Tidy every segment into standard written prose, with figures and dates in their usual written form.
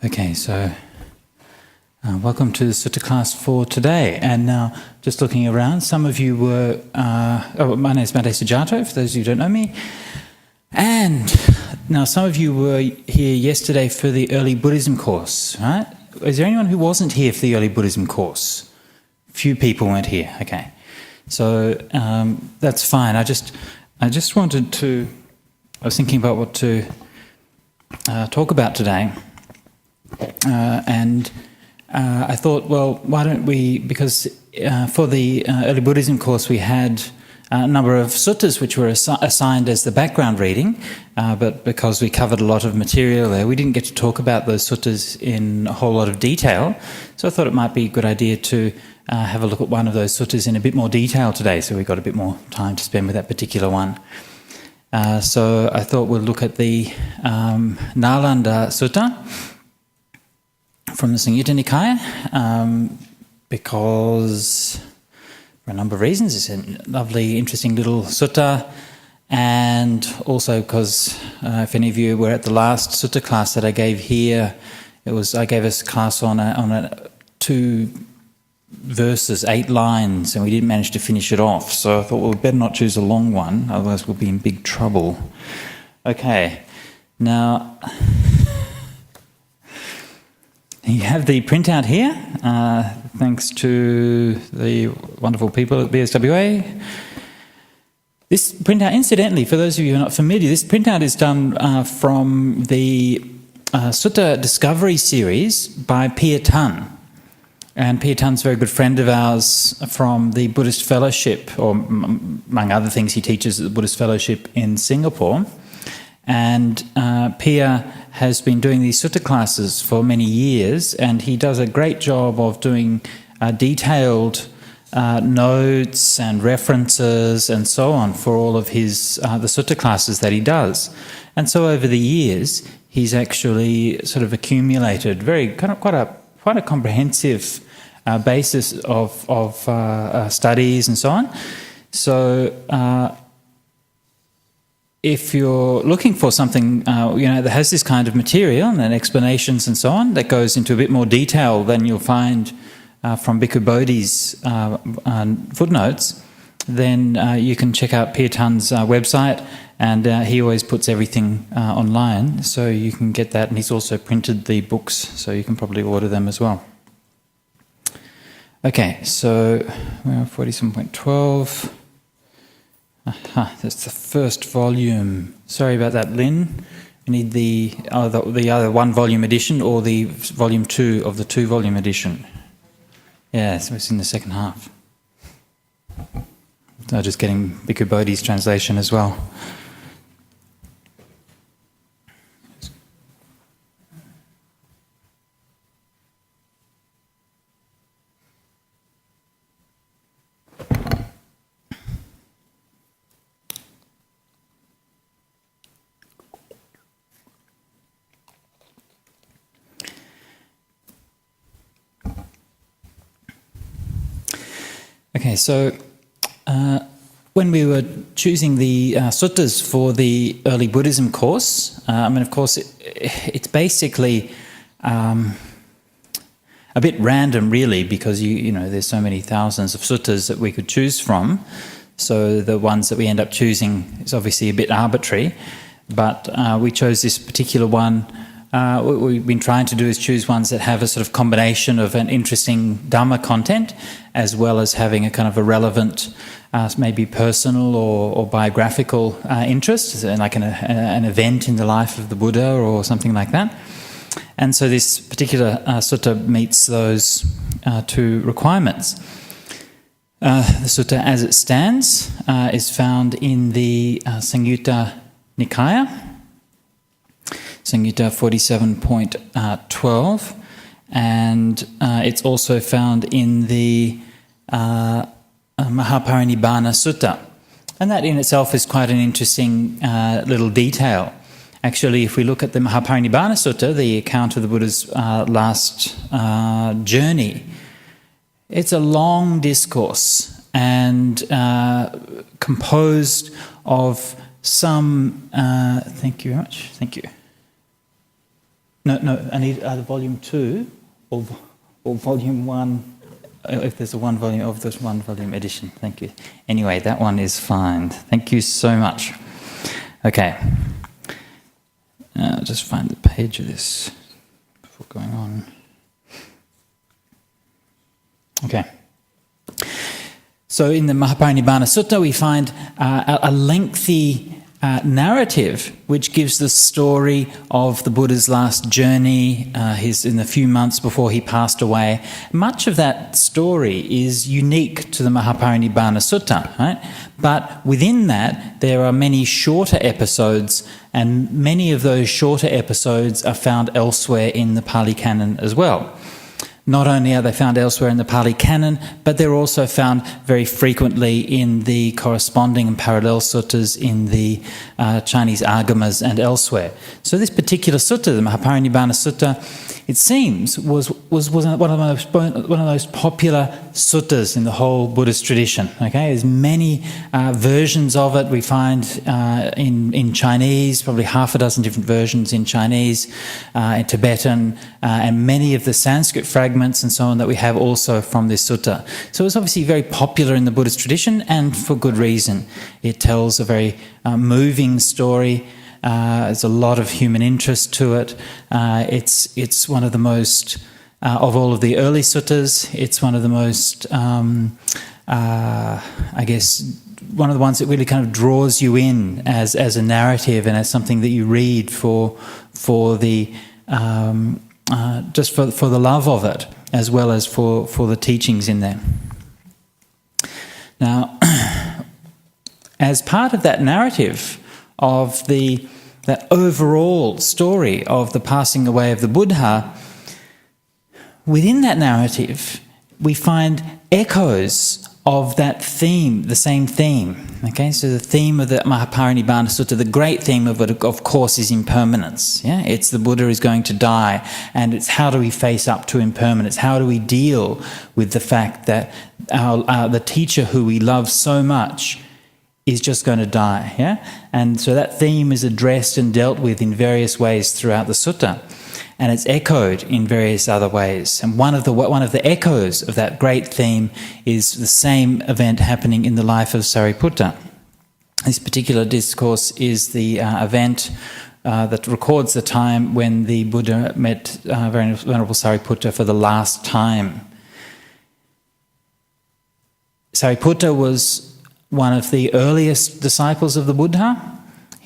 Okay, so welcome to the Sutta class for today. And now, just looking around, some of you were... my name is Ajahn Sujato, for those of you who don't know me. And now some of you were here yesterday for the early Buddhism course, right? Is there anyone who wasn't here for the early Buddhism course? Few people weren't here, okay. So that's fine. I just wanted to... I was thinking about what to talk about today. And I thought, well, why don't we, because for the early Buddhism course we had a number of suttas which were assigned as the background reading, but because we covered a lot of material there, we didn't get to talk about those suttas in a whole lot of detail. So I thought it might be a good idea to have a look at one of those suttas in a bit more detail today, so we got a bit more time to spend with that particular one. So I thought we'll look at the Nalanda Sutta from the Samyuta Nikaya, because for a number of reasons. It's a lovely, interesting little sutta, and also because if any of you were at the last sutta class that I gave here, I gave us a class on 2 verses, 8 lines, and we didn't manage to finish it off. So I thought, well, we better not choose a long one, otherwise we'll be in big trouble. Okay, now... You have the printout here, thanks to the wonderful people at BSWA. This printout, incidentally, for those of you who are not familiar, this printout is done from the Sutta Discovery series by Pia Tan. And Pia Tan's a very good friend of ours from the Buddhist Fellowship, or among other things he teaches at the Buddhist Fellowship in Singapore. And Pia has been doing these sutta classes for many years, and he does a great job of doing detailed notes and references and so on for all of his the sutta classes that he does. And so over the years, he's actually sort of accumulated quite a comprehensive basis of studies and so on. So. If you're looking for something, that has this kind of material and explanations and so on, that goes into a bit more detail than you'll find from Bhikkhu Bodhi's footnotes, then you can check out Pia Tan's website, and he always puts everything online, so you can get that, and he's also printed the books, so you can probably order them as well. Okay, so we're on 47.12. Aha, that's the first volume. Sorry about that, Lynn. We need the other 1-volume edition, or the volume 2 of the 2-volume edition. Yeah, so it's in the second half. So just getting Bhikkhu Bodhi's translation as well. Okay, so when we were choosing the suttas for the early Buddhism course, of course, it's basically a bit random, really, because there's so many thousands of suttas that we could choose from. So the ones that we end up choosing is obviously a bit arbitrary, but we chose this particular one. What we've been trying to do is choose ones that have a sort of combination of an interesting Dhamma content, as well as having a kind of a relevant, maybe personal or biographical interest, like an event in the life of the Buddha or something like that. And so this particular sutta meets those 2 requirements. The sutta as it stands is found in the Samyuta Nikaya, Samyuta 47.12, and it's also found in the Mahaparinibbana Sutta. And that in itself is quite an interesting little detail. Actually, if we look at the Mahaparinibbana Sutta, the account of the Buddha's last journey, it's a long discourse and composed of some... thank you very much. Thank you. No, I need either volume 2 or volume 1, if there's a one volume edition. Thank you. Anyway, that one is fine. Thank you so much. Okay. I'll just find the page of this before going on. Okay. So in the Mahaparinibbana Sutta we find a lengthy narrative which gives the story of the Buddha's last journey, in the few months before he passed away. Much of that story is unique to the Mahaparinibbana Sutta, right? But within that there are many shorter episodes, and many of those shorter episodes are found elsewhere in the Pali Canon as well. Not only are they found elsewhere in the Pali Canon, but they're also found very frequently in the corresponding and parallel suttas in the Chinese Agamas and elsewhere. So this particular sutta, the Mahaparinibbana Sutta, it seems was one of the most popular suttas in the whole Buddhist tradition. Okay, there's many versions of it. We find in Chinese, probably half a dozen different versions in Chinese, in Tibetan, and many of the Sanskrit fragments and so on that we have also from this sutta. So it's obviously very popular in the Buddhist tradition, and for good reason. It tells a very moving story. There's a lot of human interest to it. It's one of the most, of all of the early suttas, it's one of the most, I guess, one of the ones that really kind of draws you in as a narrative and as something that you read for the just for the love of it, as well as for the teachings in there. Now, as part of that narrative of that overall story of the passing away of the Buddha, within that narrative we find echoes of that theme, the same theme. Okay, so the theme of the Mahaparinibbana Sutta, the great theme of it, of course, is impermanence. Yeah, it's the Buddha is going to die, and it's how do we face up to impermanence? How do we deal with the fact that the teacher who we love so much is just going to die, yeah? And so that theme is addressed and dealt with in various ways throughout the sutta, and it's echoed in various other ways. And one of the echoes of that great theme is the same event happening in the life of Sariputta. This particular discourse is the event that records the time when the Buddha met Venerable Sariputta for the last time. Sariputta was one of the earliest disciples of the Buddha.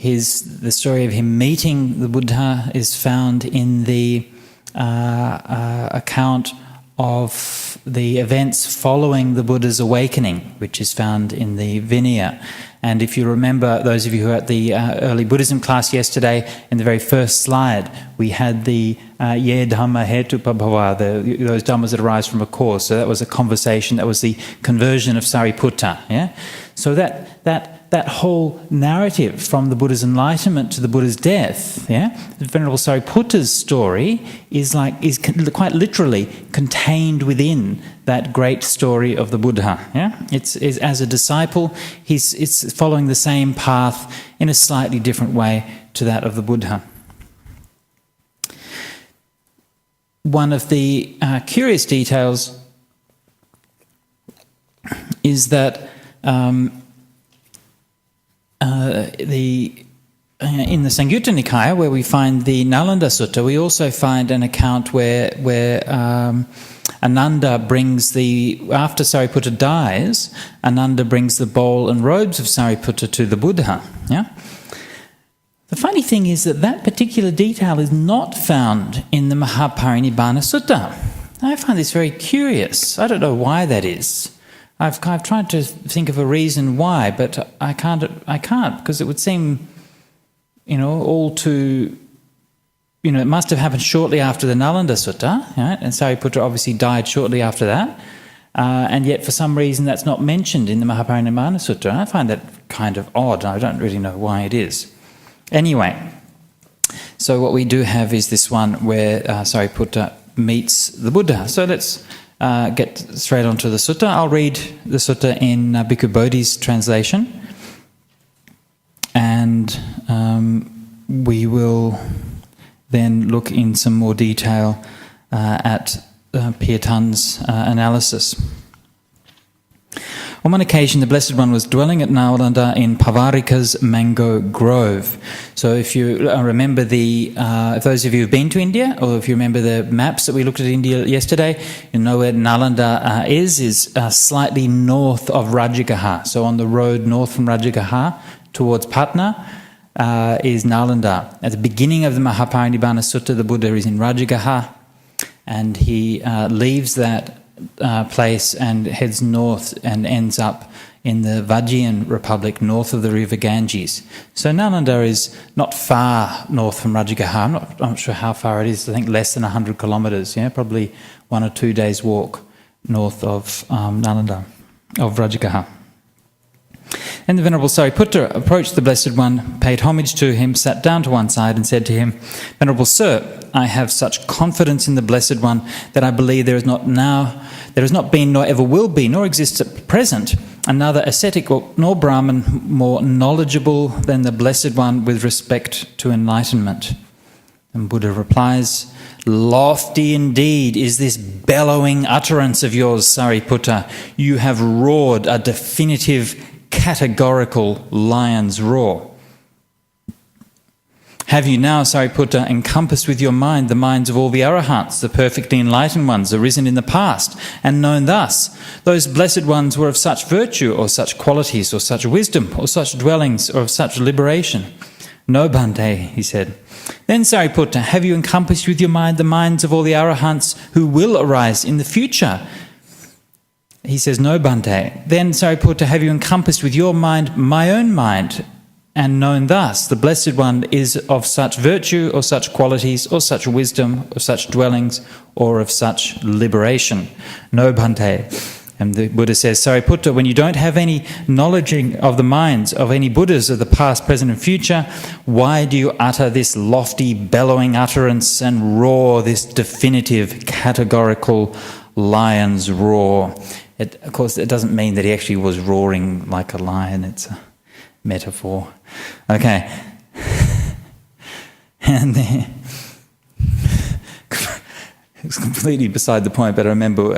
The story of him meeting the Buddha is found in the account of the events following the Buddha's awakening, which is found in the Vinaya. And if you remember, those of you who were at the early Buddhism class yesterday, in the very first slide, we had the ye dhamma hetu pabhava, those dhammas that arise from a cause. So that was a conversation, that was the conversion of Sariputta. Yeah? So that whole narrative from the Buddha's enlightenment to the Buddha's death, yeah, the Venerable Sariputta's story is quite literally contained within that great story of the Buddha. Yeah, it's as a disciple, it's following the same path in a slightly different way to that of the Buddha. One of the curious details is that in the Samyuta Nikaya, where we find the Nalanda Sutta, we also find an account where Ananda brings after Sariputta dies, Ananda brings the bowl and robes of Sariputta to the Buddha. Yeah. The funny thing is that particular detail is not found in the Mahaparinibbana Sutta. I find this very curious. I don't know why that is. I've tried to think of a reason why, but I can't because it would seem, all too, it must have happened shortly after the Nalanda Sutta, right? And Sariputta obviously died shortly after that, and yet for some reason that's not mentioned in the Mahaparinibbana Sutta. I find that kind of odd. I don't really know why it is. Anyway, so what we do have is this one where Sariputta meets the Buddha. So let's get straight onto the sutta. I'll read the sutta in Bhikkhu Bodhi's translation, and we will then look in some more detail at Pirtan's analysis. On one occasion, the Blessed One was dwelling at Nalanda in Pavarika's mango grove. So if you remember if those of you who've been to India, or if you remember the maps that we looked at India yesterday, you know where Nalanda is slightly north of Rajagaha. So on the road north from Rajagaha towards Patna is Nalanda. At the beginning of the Mahaparinibbana Sutta, the Buddha is in Rajagaha, and he leaves that place and heads north and ends up in the Vajjian Republic north of the river Ganges. So Nalanda is not far north from Rajagaha. I'm not sure how far it is. I think less than 100 kilometres, probably 1 or 2 days walk north of Nalanda, of Rajagaha. And the Venerable Sariputta approached the Blessed One, paid homage to him, sat down to one side and said to him, "Venerable Sir, I have such confidence in the Blessed One that I believe there has not been, nor ever will be, nor exists at present, another ascetic nor Brahmin more knowledgeable than the Blessed One with respect to enlightenment." And Buddha replies, "Lofty indeed is this bellowing utterance of yours, Sariputta. You have roared a definitive, categorical lion's roar. Have you now, Sariputta, encompassed with your mind the minds of all the arahants, the perfectly enlightened ones, arisen in the past, and known thus, those blessed ones were of such virtue, or such qualities, or such wisdom, or such dwellings, or of such liberation?" "No, Bhante," he said. "Then, Sariputta, have you encompassed with your mind the minds of all the arahants who will arise in the future?" He says, "No, Bhante." "Then, Sariputta, have you encompassed with your mind my own mind, and known thus, the Blessed One is of such virtue, or such qualities, or such wisdom, or such dwellings, or of such liberation?" "No, Bhante." And the Buddha says, "Sariputta, when you don't have any knowledge of the minds of any Buddhas of the past, present and future, why do you utter this lofty, bellowing utterance and roar this definitive, categorical lion's roar?" Of course, it doesn't mean that he actually was roaring like a lion. It's a metaphor. Okay. And then, it's completely beside the point, but I remember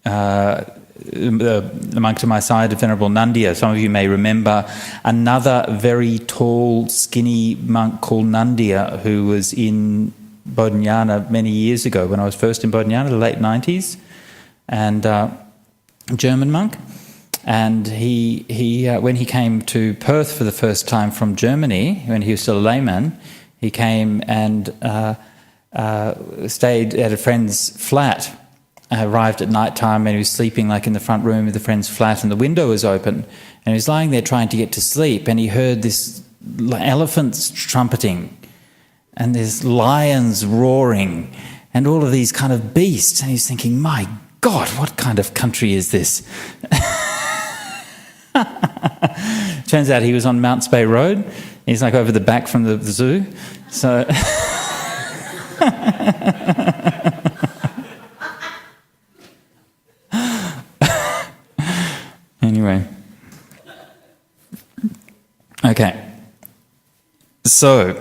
the monk to my side, Venerable Nandiya. Some of you may remember another very tall, skinny monk called Nandiya, who was in Bodhinyana many years ago when I was first in Bodhinyana, the late 90s, and German monk. And he when he came to Perth for the first time from Germany, when he was still a layman, he came and stayed at a friend's flat. Arrived at night time, and he was sleeping like in the front room of the friend's flat, and the window was open, and he was lying there trying to get to sleep, and he heard this elephants trumpeting and there's lions roaring and all of these kind of beasts, and he's thinking, my God, what kind of country is this? Turns out he was on Mount Spey Road. He's like over the back from the zoo. So anyway. Okay. So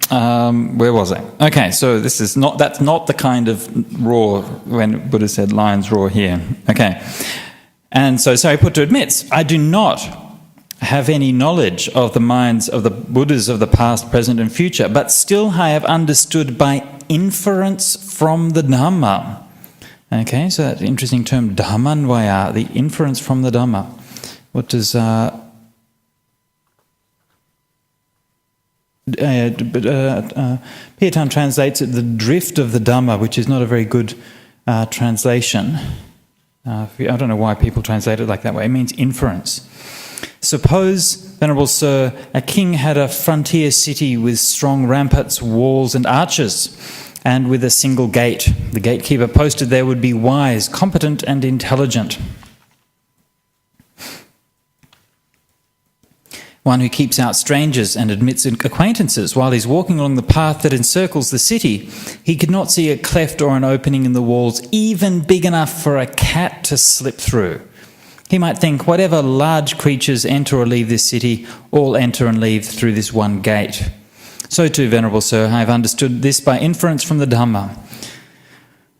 where was I? Okay, so that's not the kind of roar when Buddha said lions roar here. Okay. And so Sariputta admits, I do not have any knowledge of the minds of the Buddhas of the past, present and future, but still I have understood by inference from the Dhamma. Okay, so that's an interesting term, Dhammanvaya, the inference from the Dhamma. What does Pirtan translates it the drift of the Dhamma, which is not a very good translation. I don't know why people translate it like that way. It means inference. Suppose, Venerable Sir, a king had a frontier city with strong ramparts, walls and arches, and with a single gate. The gatekeeper posted there would be wise, competent and intelligent. One who keeps out strangers and admits acquaintances. While he's walking along the path that encircles the city, he could not see a cleft or an opening in the walls, even big enough for a cat to slip through. He might think, whatever large creatures enter or leave this city, all enter and leave through this one gate. So too, Venerable Sir, I have understood this by inference from the Dhamma.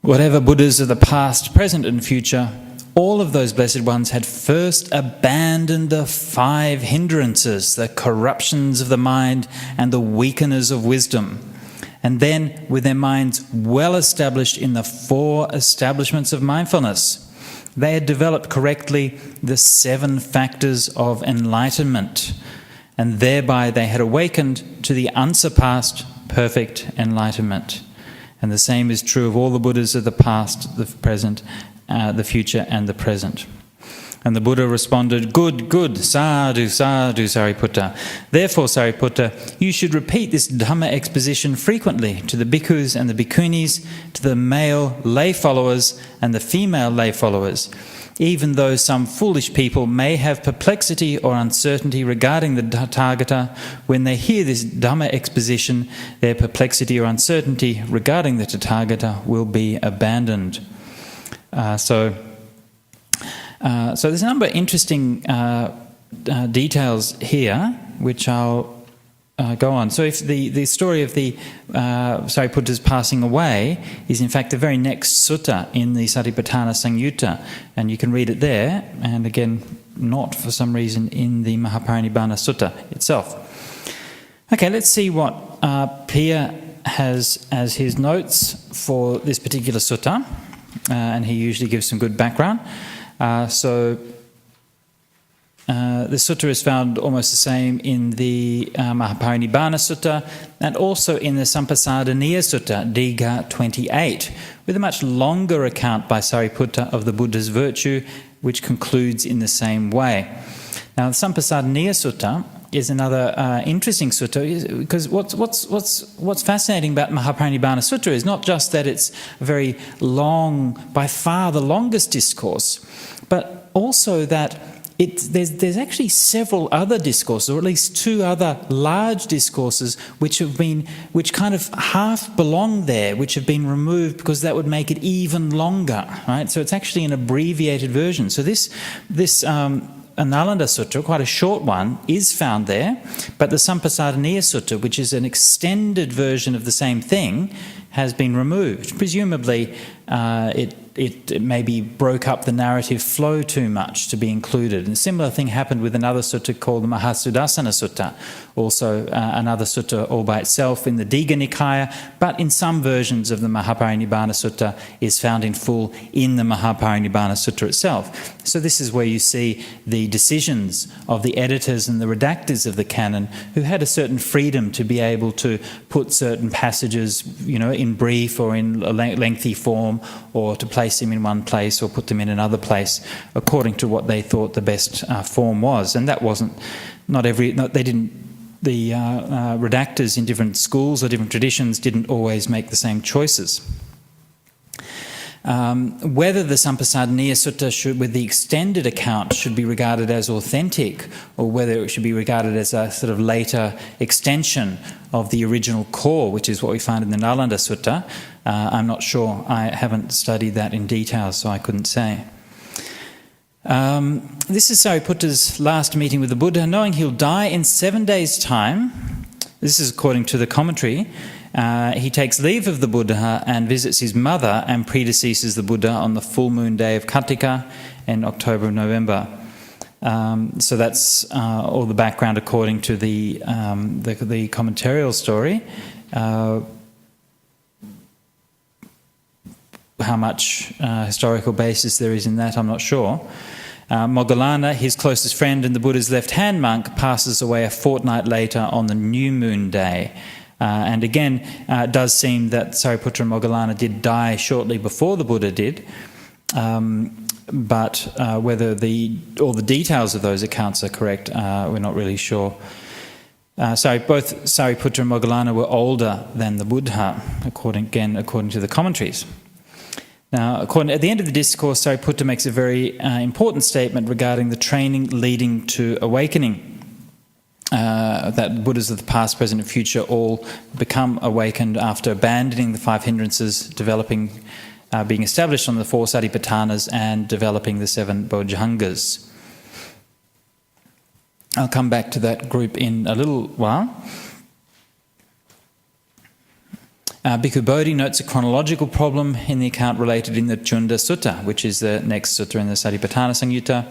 Whatever Buddhas of the past, present and future, all of those blessed ones had first abandoned the 5 hindrances, the corruptions of the mind and the weakeners of wisdom. And then, with their minds well established in the 4 establishments of mindfulness, they had developed correctly the 7 factors of enlightenment, and thereby they had awakened to the unsurpassed perfect enlightenment. And the same is true of all the Buddhas of the past, the present, the future and the present. And the Buddha responded, "Good, good, sadhu, sadhu, Sariputta. Therefore, Sariputta, you should repeat this Dhamma exposition frequently to the bhikkhus and the bhikkhunis, to the male lay followers and the female lay followers. Even though some foolish people may have perplexity or uncertainty regarding the Tathagata, when they hear this Dhamma exposition, their perplexity or uncertainty regarding the Tathagata will be abandoned." So there's a number of interesting details here, which I'll go on. So if the story of the Sariputta's passing away is in fact the very next sutta in the Satipatthana Samyuta, and you can read it there, and again, not for some reason in the Mahaparinibbana Sutta itself. Okay, let's see what Pia has as his notes for this particular sutta, and he usually gives some good background. The sutta is found almost the same in the Mahaparinibbana Sutta and also in the Sampasadaniya Sutta, Digha 28, with a much longer account by Sariputta of the Buddha's virtue, which concludes in the same way. Now, the Sampasadaniya Sutta is another interesting sutta, because what's fascinating about Mahaparinibbana Sutta is not just that it's a very long, by far the longest discourse, but also that there's actually several other discourses, or at least 2 other large discourses, which kind of half belong there, which have been removed because that would make it even longer, right? So it's actually an abbreviated version. So this Nalanda Sutta, quite a short one, is found there, but the Sampasadaniya Sutta, which is an extended version of the same thing, has been removed. Presumably, it maybe broke up the narrative flow too much to be included. And a similar thing happened with another sutta called the Mahasudassana Sutta, also another sutta all by itself in the Digha Nikaya, but in some versions of the Mahaparinibbana Sutta is found in full in the Mahaparinibbana Sutta itself. So this is where you see the decisions of the editors and the redactors of the canon, who had a certain freedom to be able to put certain passages, in brief or in a lengthy form, or to place them in one place or put them in another place according to what they thought the best form was. And that wasn't, the redactors in different schools or different traditions didn't always make the same choices. Whether the Sampasadaniya Sutta with the extended account should be regarded as authentic, or whether it should be regarded as a sort of later extension of the original core, which is what we find in the Nalanda Sutta, I'm not sure. I haven't studied that in detail, so I couldn't say. This is Sariputta's last meeting with the Buddha, knowing he'll die in 7 days' time. This is according to the commentary. He takes leave of the Buddha and visits his mother, and predeceases the Buddha on the full moon day of Kartika in October and November. So that's all the background according to the commentarial story. How much historical basis there is in that, I'm not sure. Moggallana, his closest friend and the Buddha's left-hand monk, passes away a fortnight later on the new moon day. And again, it does seem that Sariputta and Moggallana did die shortly before the Buddha did, but whether all the details of those accounts are correct, we're not really sure. Both Sariputta and Moggallana were older than the Buddha, according to the commentaries. Now, at the end of the discourse, Sariputta makes a very important statement regarding the training leading to awakening. That Buddhas of the past, present and future all become awakened after abandoning the 5 hindrances, being established on the 4 satipatthanas and developing the 7 bojjhangas. I'll come back to that group in a little while. Bhikkhu Bodhi notes a chronological problem in the account related in the Chunda Sutta, which is the next sutta in the Satipatthana Samyuta.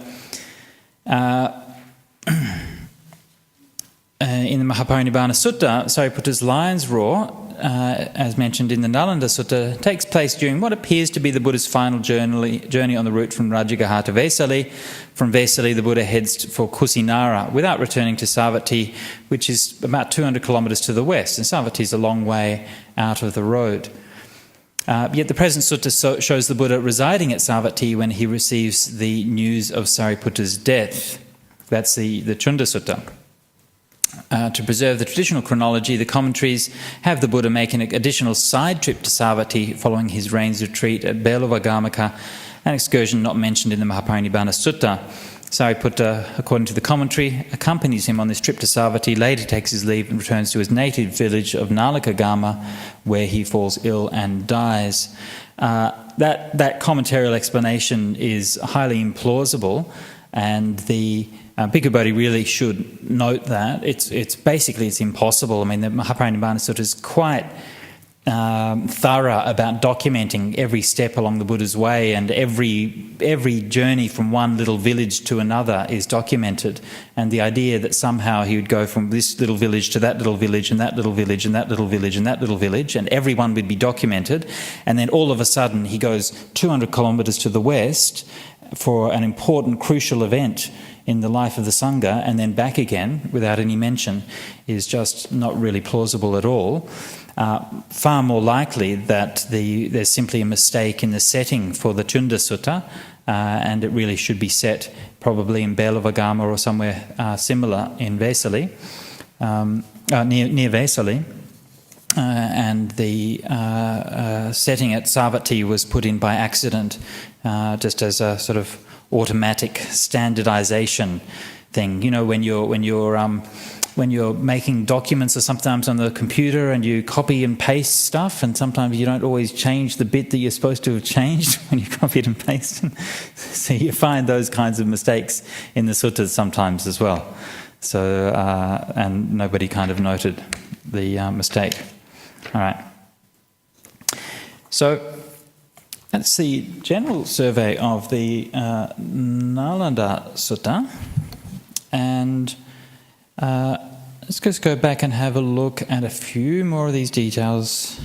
In the Mahaparinibbana Sutta, Sariputta's lion's roar, as mentioned in the Nalanda Sutta, takes place during what appears to be the Buddha's final journey on the route from Rajagaha to Vesali. From Vesali, the Buddha heads for Kusinara without returning to Savatthi, which is about 200 kilometres to the west, and Savatthi is a long way out of the road. Yet the present sutta shows the Buddha residing at Savatthi when he receives the news of Sariputta's death. That's the Chunda Sutta. To preserve the traditional chronology, the commentaries have the Buddha make an additional side trip to Savatthi following his rains retreat at Belavaggamaka, an excursion not mentioned in the Mahaparinibbana Sutta. Sariputta, according to the commentary, accompanies him on this trip to Savatthi, later takes his leave and returns to his native village of Nalakagama, where he falls ill and dies. That commentarial explanation is highly implausible, and the Bhikkhu Bodhi really should note that. It's basically impossible. I mean, the Mahaparinibbana Sutta is quite thorough about documenting every step along the Buddha's way, and every journey from one little village to another is documented. And the idea that somehow he would go from this little village to that little village and that little village and that little village and that little village, and everyone would be documented, and then all of a sudden he goes 200 kilometres to the west for an important, crucial event in the life of the Sangha, and then back again without any mention, is just not really plausible at all. Far more likely that there's simply a mistake in the setting for the Chunda Sutta, and it really should be set probably in Belavagama or somewhere similar in Vesali, near Vesali. And the setting at Savatthi was put in by accident, just as a sort of automatic standardization thing. You know, when you're making documents or sometimes on the computer and you copy and paste stuff, and sometimes you don't always change the bit that you're supposed to have changed when you copied and pasted. So you find those kinds of mistakes in the suttas sometimes as well. So and nobody kind of noted the mistake. All right. So that's the general survey of the Nalanda Sutta, and let's just go back and have a look at a few more of these details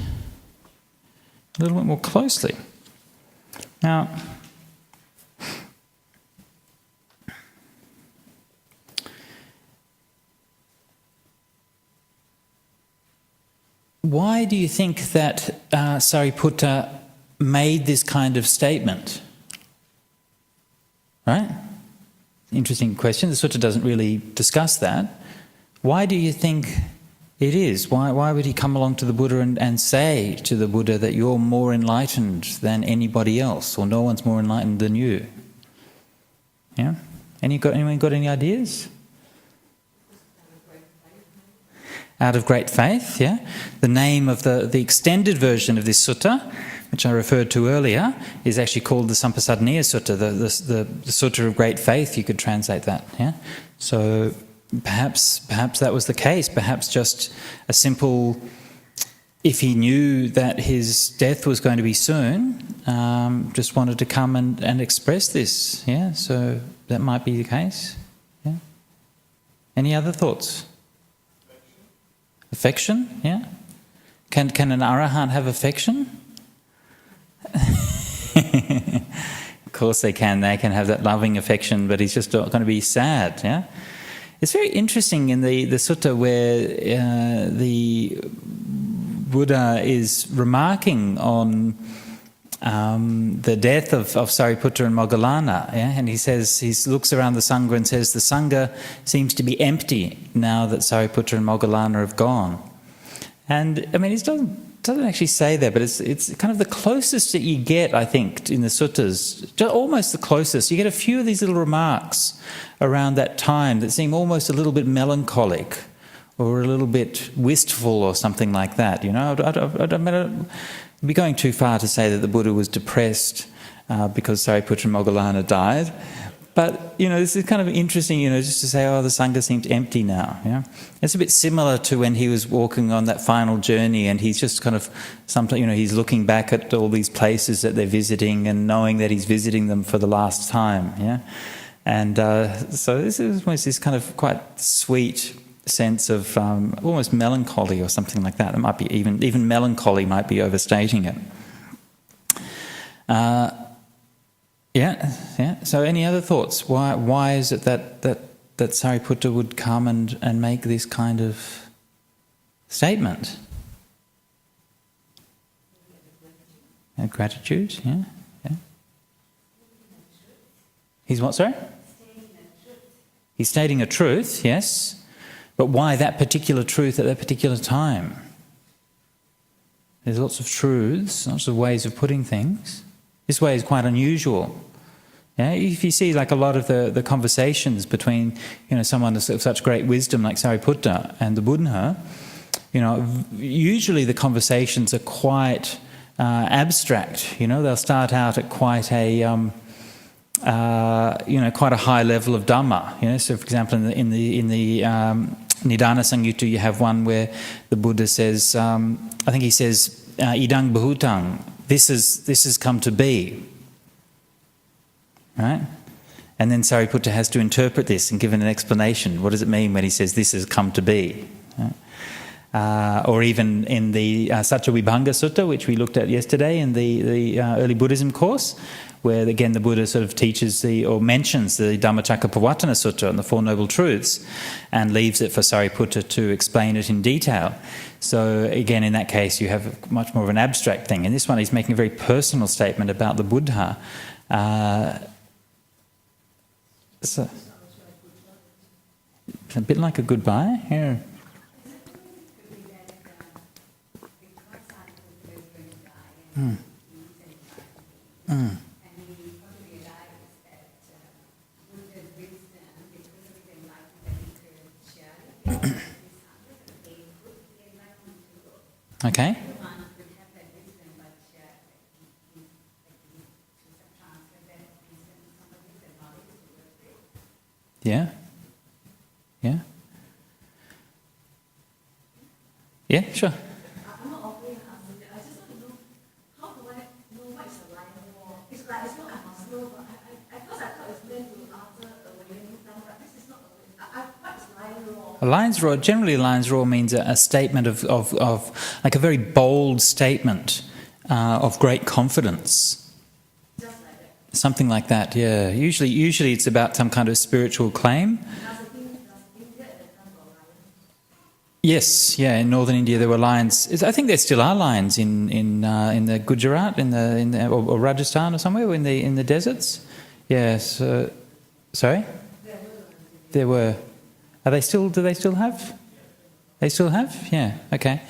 a little bit more closely. Now, why do you think that Sariputta made this kind of statement? Right? Interesting question. The sutta doesn't really discuss that. Why do you think it is? Why would he come along to the Buddha and say to the Buddha that you're more enlightened than anybody else, or no one's more enlightened than you? Yeah? Anyone got any ideas? Out of great faith, yeah? The name of the extended version of this sutta, which I referred to earlier, is actually called the Sampasadaniya Sutta, the Sutta of Great Faith, you could translate that, yeah? So perhaps that was the case, perhaps just a simple, if he knew that his death was going to be soon, just wanted to come and express this, yeah? So that might be the case, yeah? Any other thoughts? Affection, yeah? Can an arahant have affection? Of course they can. They can have that loving affection, but he's just going to be sad, yeah? It's very interesting in the sutta where the Buddha is remarking on the death of Sariputta and Moggallana, yeah? And he looks around the Sangha and says, the Sangha seems to be empty now that Sariputta and Moggallana have gone. And, I mean, it doesn't actually say that, but it's kind of the closest that you get, I think, in the suttas, just almost the closest. You get a few of these little remarks around that time that seem almost a little bit melancholic or a little bit wistful or something like that, you know. I don't be going too far to say that the Buddha was depressed because Sariputta and Moggallana died, But, this is kind of interesting, just to say, the Sangha seems empty now. Yeah, it's a bit similar to when he was walking on that final journey, and he's just kind of, sometimes, he's looking back at all these places that they're visiting and knowing that he's visiting them for the last time. Yeah, and so this is almost this kind of quite sweet sense of almost melancholy or something like that. It might be even melancholy might be overstating it. Yeah. So, any other thoughts? Why is it that Sariputta would come and make this kind of statement? Gratitude. Yeah. He's what? Sorry. He's stating a truth. Yes, but why that particular truth at that particular time? There's lots of truths, lots of ways of putting things. This way is quite unusual. Yeah, if you see like a lot of the conversations between someone of such great wisdom like Sariputta and the Buddha, usually the conversations are quite abstract. They'll start out at quite a quite a high level of Dhamma. So for example, in the Nidana Samyuta, you have one where the Buddha says, I think he says, "Idang Bhutang." This has come to be, right? And then Sariputta has to interpret this and give an explanation. What does it mean when he says this has come to be? Right? Or even in the Satchavibhanga Sutta, which we looked at yesterday in the early Buddhism course, where again the Buddha sort of teaches or mentions the Dhammacakkappavattana Sutta and the Four Noble Truths, and leaves it for Sariputta to explain it in detail. So again, in that case, you have much more of an abstract thing. In this one, he's making a very personal statement about the Buddha. So, it's a bit like a goodbye. Yeah. Okay. Yeah. Yeah, sure. I'm not offering an answer. I just want to know, how do I know what is a line law? It's not I must know, but I thought it's meant to answer a way, but this is not a way. What is line law? A lines law, generally lines law means a statement of like a very bold statement of great confidence. Just like that. Something like that, yeah. Usually it's about some kind of spiritual claim. Yes, yeah. In northern India, there were lions. I think there still are lions in the Gujarat, or Rajasthan or somewhere in the deserts. Yes. Sorry. There were. Are they still? Do they still have? They still have. Yeah. Okay.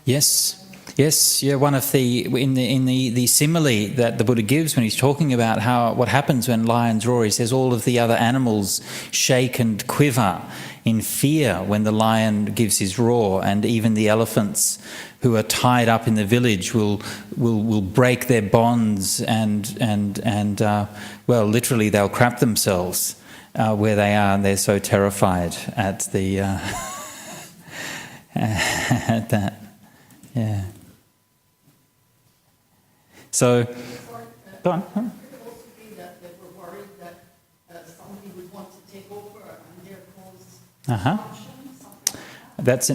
Yes. Yes, yeah. One of in the simile that the Buddha gives when he's talking about what happens when lions roar, he says all of the other animals shake and quiver in fear when the lion gives his roar, and even the elephants who are tied up in the village will break their bonds and well, literally they'll crap themselves where they are, and they're so terrified at the at that. Yeah. So, go on. Could it also be that they were worried that somebody would want to take over and therefore cause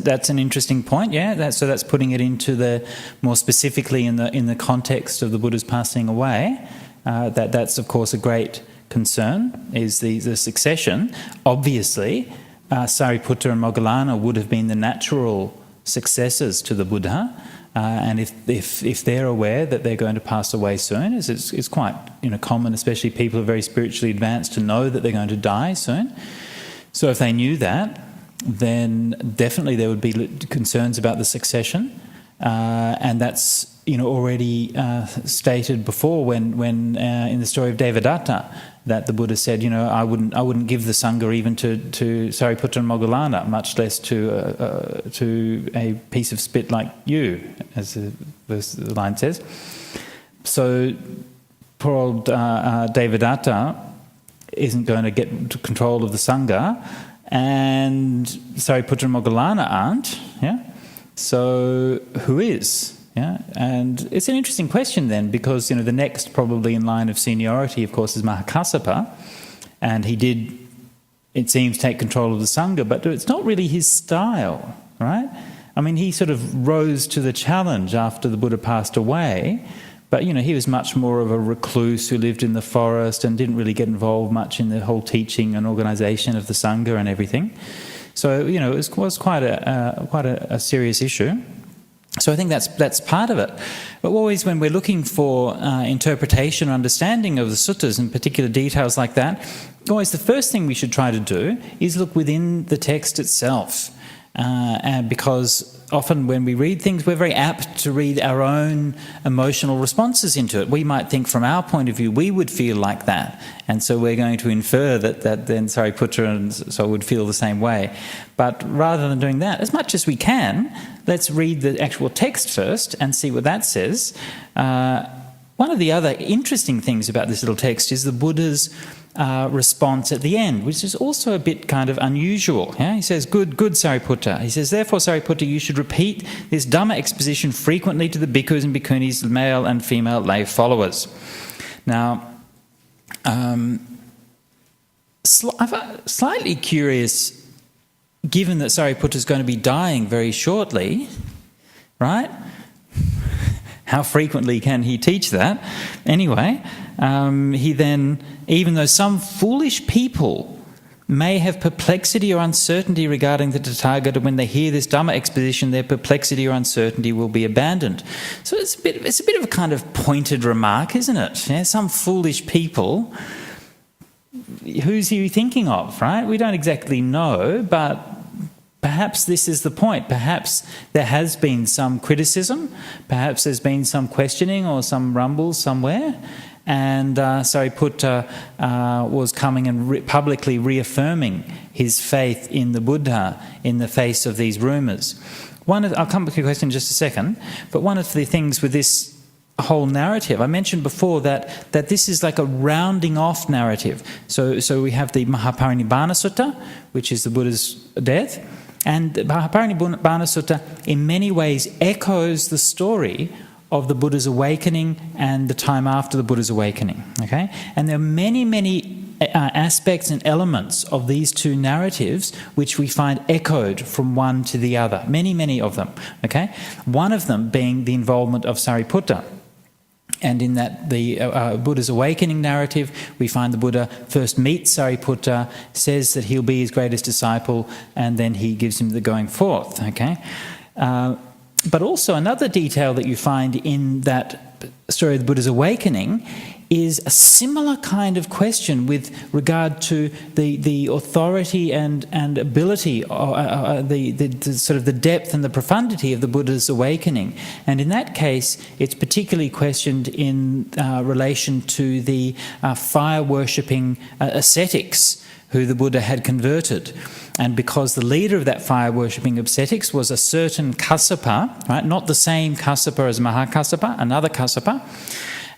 That's an interesting point. Yeah. That's putting it into the more specifically in the context of the Buddha's passing away. That's of course a great concern, is the succession. Obviously, Sariputta and Moggallana would have been the natural successors to the Buddha. And if they're aware that they're going to pass away soon, it's quite common, especially people who are very spiritually advanced, to know that they're going to die soon. So if they knew that, then definitely there would be concerns about the succession, and that's already stated before when in the story of Devadatta, that the Buddha said, I wouldn't give the Sangha even to Sariputta and Moggallana, much less to a piece of spit like you, as the line says. So poor old Devadatta isn't going to get to control of the Sangha, and Sariputta and Moggallana aren't. Yeah. So who is? Yeah. And it's an interesting question then, because the next probably in line of seniority, of course, is Mahakassapa, and he did, it seems, take control of the Sangha, but it's not really his style, right? I mean, he sort of rose to the challenge after the Buddha passed away, but, he was much more of a recluse who lived in the forest and didn't really get involved much in the whole teaching and organisation of the Sangha and everything. So, it was quite a serious issue. So I think that's part of it. But always when we're looking for interpretation or understanding of the suttas and particular details like that, always the first thing we should try to do is look within the text itself. And because often when we read things, we're very apt to read our own emotional responses into it. We might think from our point of view we would feel like that, and so we're going to infer that then Sariputta and so would feel the same way. But rather than doing that, as much as we can, let's read the actual text first and see what that says. One of the other interesting things about this little text is the Buddha's response at the end, which is also a bit kind of unusual. Yeah? He says, good Sariputta. He says, therefore, Sariputta, you should repeat this Dhamma exposition frequently to the bhikkhus and bhikkhunis, male and female lay followers. Now, I'm slightly curious, given that Sariputta is going to be dying very shortly, right? How frequently can he teach that? Anyway, he then, even though some foolish people may have perplexity or uncertainty regarding the Tathagata, when they hear this Dhamma exposition, their perplexity or uncertainty will be abandoned. So it's a bit of a kind of pointed remark, isn't it? Yeah, some foolish people. Who's he thinking of, right? We don't exactly know, but perhaps this is the point. Perhaps there has been some criticism, perhaps there's been some questioning or some rumbles somewhere, and Sariputta was coming and publicly reaffirming his faith in the Buddha in the face of these rumours. I'll come back to your question in just a second, but one of the things with this whole narrative, I mentioned before that this is like a rounding off narrative. So we have the Mahaparinibbana Sutta, which is the Buddha's death, and the Mahaparinibbana Sutta in many ways echoes the story of the Buddha's awakening and the time after the Buddha's awakening. Okay, and there are many aspects and elements of these two narratives which we find echoed from one to the other. Many of them. Okay, one of them being the involvement of Sariputta. And in that, the Buddha's awakening narrative, we find the Buddha first meets Sariputta, says that he'll be his greatest disciple, and then he gives him the going forth. Okay, but also another detail that you find in that story of the Buddha's awakening is a similar kind of question with regard to the authority and ability, the sort of the depth and the profundity of the Buddha's awakening. And in that case, it's particularly questioned in relation to the fire-worshipping ascetics who the Buddha had converted. And because the leader of that fire-worshipping ascetics was a certain Kassapa, right? Not the same Kassapa as Mahakassapa, another Kassapa,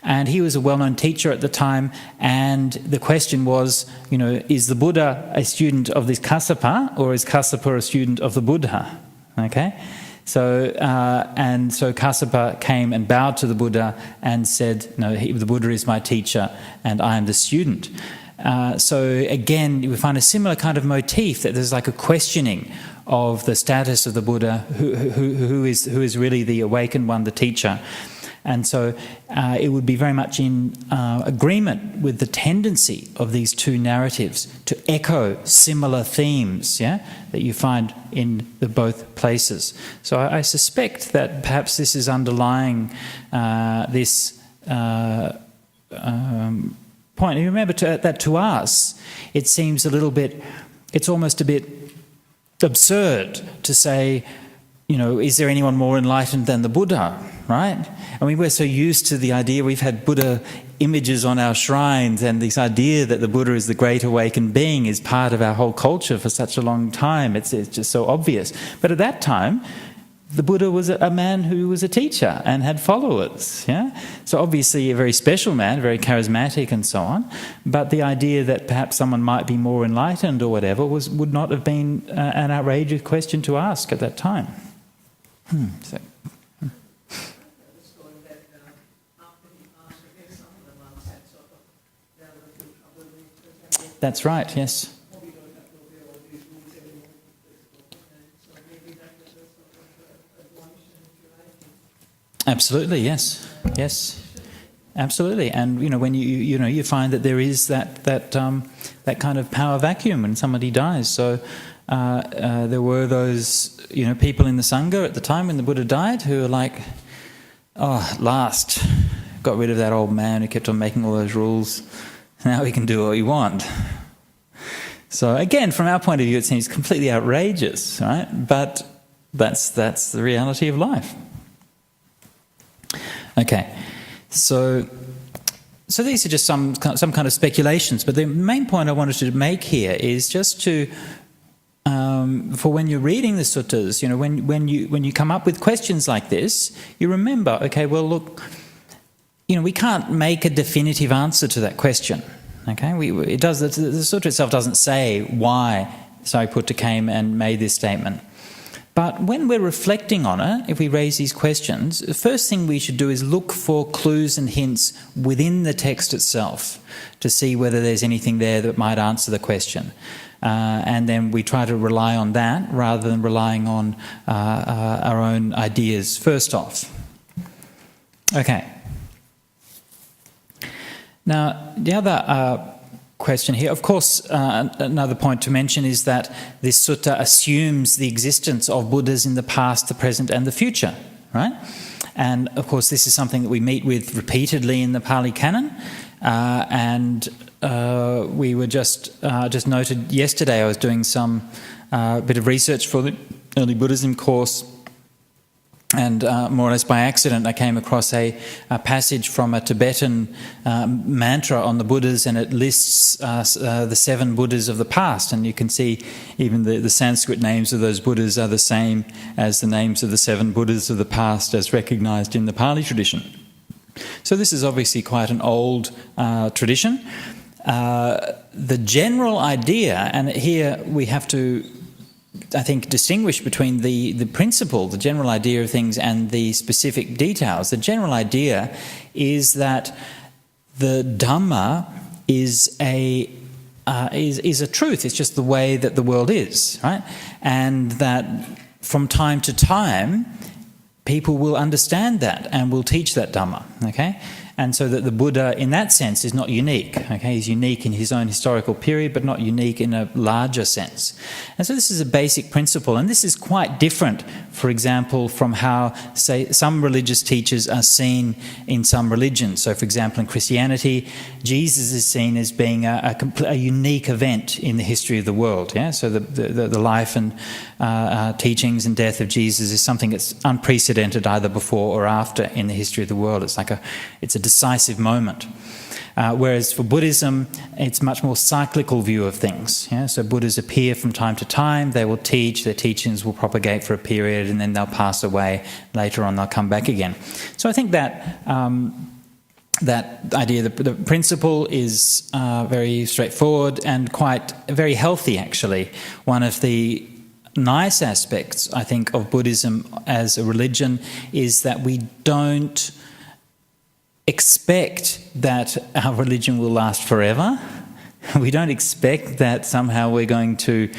and he was a well-known teacher at the time, and the question was, is the Buddha a student of this Kassapa, or is Kassapa a student of the Buddha? Okay? So Kassapa came and bowed to the Buddha and said, no, the Buddha is my teacher and I am the student. So again, we find a similar kind of motif, that there's like a questioning of the status of the Buddha, who is really the awakened one, the teacher. And so it would be very much in agreement with the tendency of these two narratives to echo similar themes, yeah, that you find in the both places. So I suspect that perhaps this is underlying this point. And you remember that to us, it seems a little bit, it's almost a bit absurd to say, is there anyone more enlightened than the Buddha, right? I mean, we're so used to the idea, we've had Buddha images on our shrines, and this idea that the Buddha is the great awakened being is part of our whole culture for such a long time. It's just so obvious. But at that time, the Buddha was a man who was a teacher and had followers, yeah? So obviously a very special man, very charismatic and so on, but the idea that perhaps someone might be more enlightened or whatever would not have been an outrageous question to ask at that time. So. That's right, yes. Absolutely, yes, yes, absolutely. And when you find that there is that kind of power vacuum when somebody dies. So there were those people in the Sangha at the time when the Buddha died who were like, oh, at last got rid of that old man who kept on making all those rules. Now we can do what we want. So again, from our point of view, it seems completely outrageous, right? But that's the reality of life. Okay, so these are just some kind of speculations, but the main point I wanted to make here is just to, for when you're reading the suttas, when you come up with questions like this, you remember, okay, well look, we can't make a definitive answer to that question. Okay, the sutta itself doesn't say why Sariputta came and made this statement. But when we're reflecting on it, if we raise these questions, the first thing we should do is look for clues and hints within the text itself to see whether there's anything there that might answer the question. And then we try to rely on that rather than relying on our own ideas first off. Okay. Now, the other question here, of course, another point to mention is that this sutta assumes the existence of Buddhas in the past, the present and the future, right? And of course this is something that we meet with repeatedly in the Pali Canon, and we were just noted yesterday, I was doing some bit of research for the Early Buddhism course, and more or less by accident I came across a passage from a Tibetan mantra on the Buddhas, and it lists the 7 Buddhas of the past, and you can see even the Sanskrit names of those Buddhas are the same as the names of the 7 Buddhas of the past as recognised in the Pali tradition. So this is obviously quite an old tradition. The general idea, and here we have to, I think, distinguish between the principle, the general idea of things, and the specific details. The general idea is that the Dhamma is a truth. It's just the way that the world is, right? And that from time to time, people will understand that and will teach that Dhamma, okay? And so that the Buddha, in that sense, is not unique. Okay, he's unique in his own historical period, but not unique in a larger sense. And so this is a basic principle, and this is quite different, for example, from how, say, some religious teachers are seen in some religions. So, for example, in Christianity, Jesus is seen as being a unique event in the history of the world. Yeah, so the life and teachings and death of Jesus is something that's unprecedented either before or after in the history of the world. It's a decisive moment. Whereas for Buddhism, it's much more cyclical view of things. Yeah? So Buddhas appear from time to time, they will teach, their teachings will propagate for a period, and then they'll pass away. Later on they'll come back again. So I think that that idea, the principle is very straightforward and very healthy, actually. One of the nice aspects, I think, of Buddhism as a religion is that we don't expect that our religion will last forever. We don't expect that somehow we're going to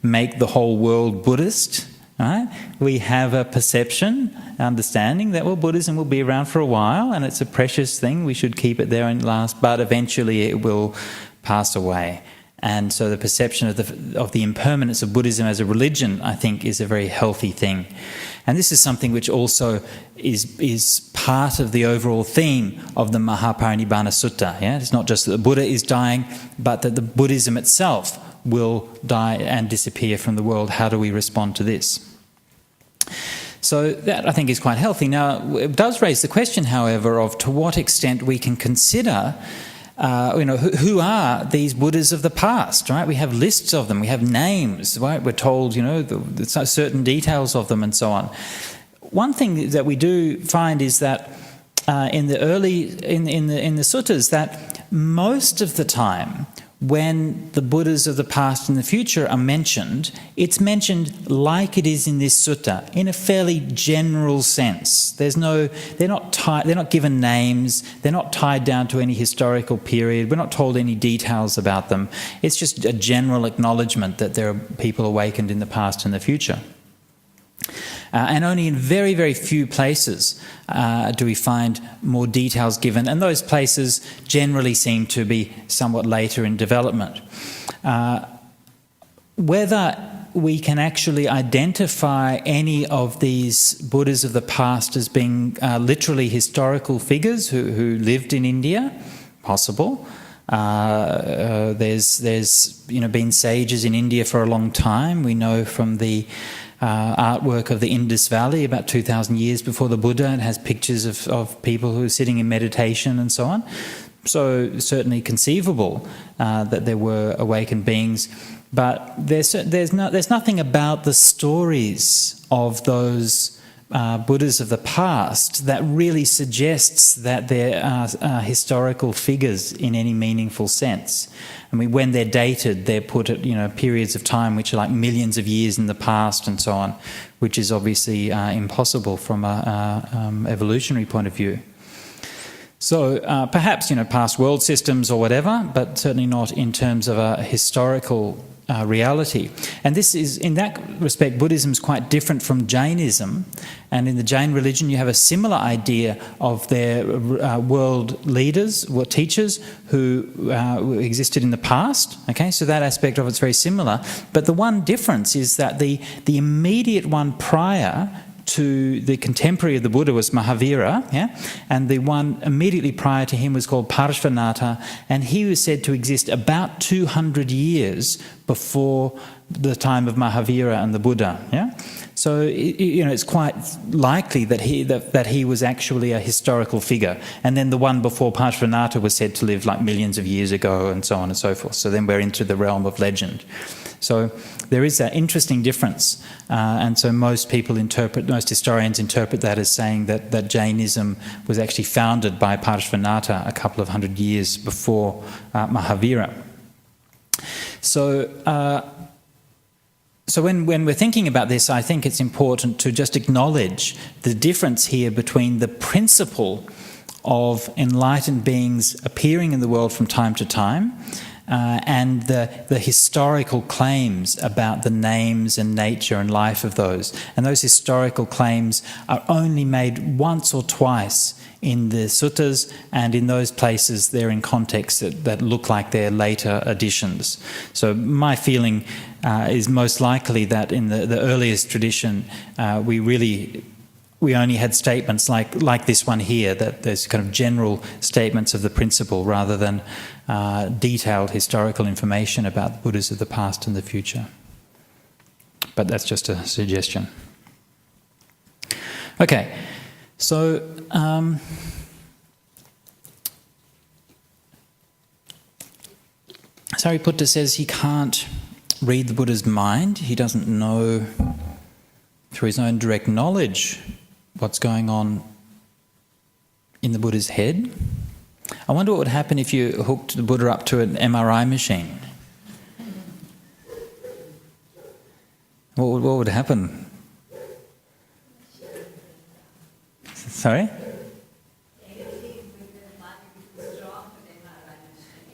make the whole world Buddhist. Right? We have a perception, understanding that, well, Buddhism will be around for a while and it's a precious thing, we should keep it there and last, but eventually it will pass away. And so the perception of the impermanence of Buddhism as a religion, I think, is a very healthy thing. And this is something which also is part of the overall theme of the Mahaparinibbana Sutta. Yeah? It's not just that the Buddha is dying, but that the Buddhism itself will die and disappear from the world. How do we respond to this? So that, I think, is quite healthy. Now, it does raise the question, however, of to what extent we can consider who are these Buddhas of the past, right? We have lists of them, we have names, right? We're told, the certain details of them and so on. one thing that we do find is that in the suttas, that most of the time when the Buddhas of the past and the future are mentioned, it's mentioned like it is in this sutta, in a fairly general sense. They're not given names, they're not tied down to any historical period, we're not told any details about them. It's just a general acknowledgement that there are people awakened in the past and the future. And only in very, very few places do we find more details given, and those places generally seem to be somewhat later in development. Whether we can actually identify any of these Buddhas of the past as being literally historical figures who lived in India, possible. There's been sages in India for a long time. We know from the artwork of the Indus Valley about 2,000 years before the Buddha. It has pictures of people who are sitting in meditation and so on. So certainly conceivable that there were awakened beings, but there's nothing about the stories of those Buddhas of the past that really suggests that there are historical figures in any meaningful sense. I mean, when they're dated, they're put at periods of time which are like millions of years in the past and so on, which is obviously impossible from a evolutionary point of view. So perhaps past world systems or whatever, but certainly not in terms of a historical reality. And this is, in that respect, Buddhism is quite different from Jainism. And in the Jain religion, you have a similar idea of their world leaders, teachers who existed in the past. Okay, so that aspect of it's very similar. But the one difference is that the immediate one prior to the contemporary of the Buddha was Mahavira, and the one immediately prior to him was called Parashvanatha, and he was said to exist about 200 years before the time of Mahavira and the Buddha. So it's quite likely that he was actually a historical figure, and then the one before Parashvanatha was said to live like millions of years ago, and so on and so forth. So then we're into the realm of legend. So there is that interesting difference, and so most historians interpret that as saying that Jainism was actually founded by Parashvanatha a couple of hundred years before Mahavira. So when we're thinking about this, I think it's important to just acknowledge the difference here between the principle of enlightened beings appearing in the world from time to time, and the historical claims about the names and nature and life of those. And those historical claims are only made once or twice in the suttas, and in those places they're in contexts that look like they're later additions. So my feeling is most likely that in the earliest tradition we only had statements like this one here, that there's kind of general statements of the principle rather than detailed historical information about the Buddhas of the past and the future. But that's just a suggestion. Okay, so Sariputta says he can't read the Buddha's mind. He doesn't know through his own direct knowledge what's going on in the Buddha's head. I wonder what would happen if you hooked the Buddha up to an MRI machine. What would happen? Sorry?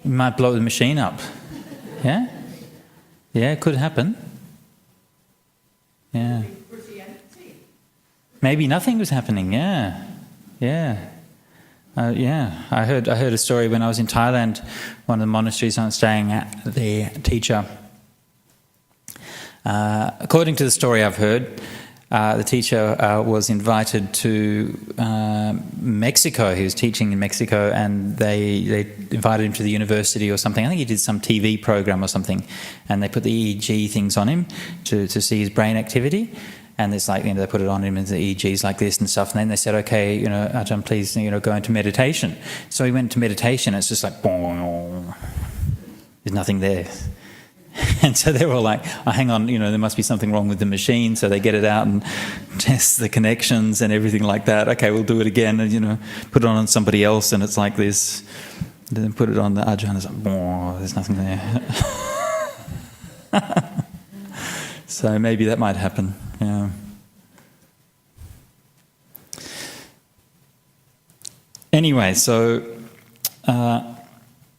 You might blow the machine up. Yeah? Yeah, it could happen. Yeah. Maybe nothing was happening. Yeah. I heard a story when I was in Thailand. One of the monasteries I was staying at, the teacher, according to the story I've heard, the teacher was invited to Mexico. He was teaching in Mexico, and they invited him to the university or something. I think he did some TV program or something, and they put the EEG things on him to see his brain activity. And it's like, they put it on him, and the EEG's like this and stuff. And then they said, okay, Ajahn, please, go into meditation. So he went into meditation. And it's just like, boom, there's nothing there. And so they're all like, oh, hang on, there must be something wrong with the machine. So they get it out and test the connections and everything like that. Okay, we'll do it again and, put it on somebody else and it's like this. Then put it on the Ajahn, it's like, oh, there's nothing there. So maybe that might happen, yeah. Anyway,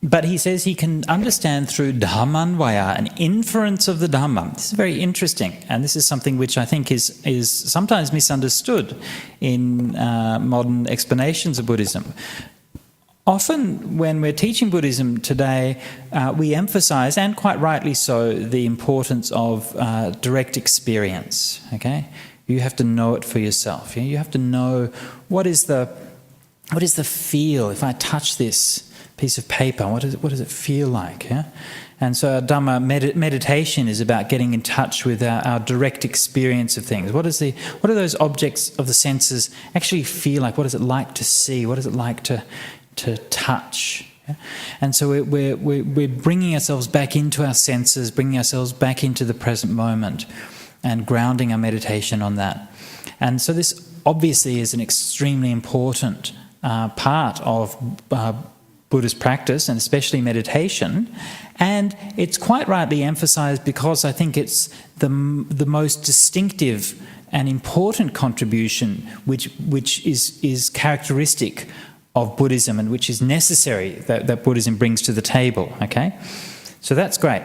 but he says he can understand through dhammanvaya, an inference of the Dhamma. This is very interesting, and this is something which I think is sometimes misunderstood in modern explanations of Buddhism. Often when we're teaching Buddhism today, we emphasize, and quite rightly so, the importance of direct experience, okay? You have to know it for yourself. You have to know what is the feel. If I touch this piece of paper, what does it feel like? Yeah? And so Dhamma meditation is about getting in touch with our direct experience of things. What are those objects of the senses actually feel like? What is it like to see? What is it like to touch? Yeah? And so we're bringing ourselves back into our senses, bringing ourselves back into the present moment, and grounding our meditation on that. And so this obviously is an extremely important part of Buddhist practice, and especially meditation, and it's quite rightly emphasized because I think it's the most distinctive and important contribution which is characteristic of Buddhism and which is necessary that Buddhism brings to the table, okay? So that's great.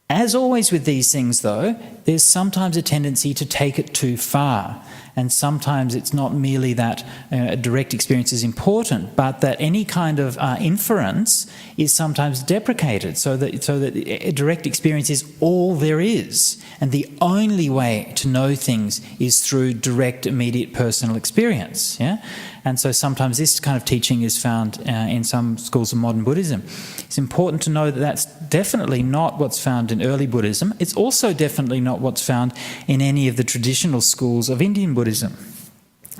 As always with these things though, there's sometimes a tendency to take it too far. And sometimes it's not merely that direct experience is important, but that any kind of inference is sometimes deprecated, so that direct experience is all there is. And the only way to know things is through direct, immediate personal experience. Yeah? And so sometimes this kind of teaching is found in some schools of modern Buddhism. It's important to know that that's definitely not what's found in early Buddhism. It's also definitely not what's found in any of the traditional schools of Indian Buddhism.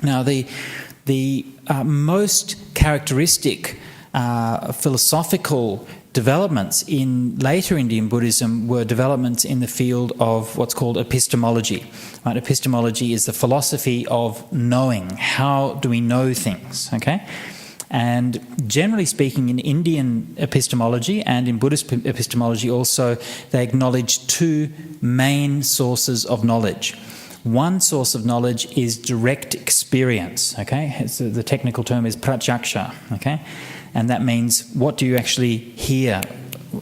Now, the most characteristic philosophical developments in later Indian Buddhism were developments in the field of what's called epistemology. Right? Epistemology is the philosophy of knowing. How do we know things? Okay? And generally speaking, in Indian epistemology and in Buddhist epistemology also, they acknowledge two main sources of knowledge. One source of knowledge is direct experience, okay? The technical term is pratyaksha, okay? And that means, what do you actually hear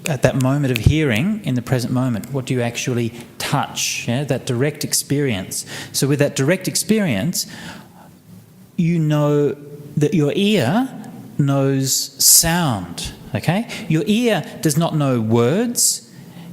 at that moment of hearing in the present moment? What do you actually touch? Yeah? That direct experience. So with that direct experience, you know that your ear knows sound, okay? Your ear does not know words.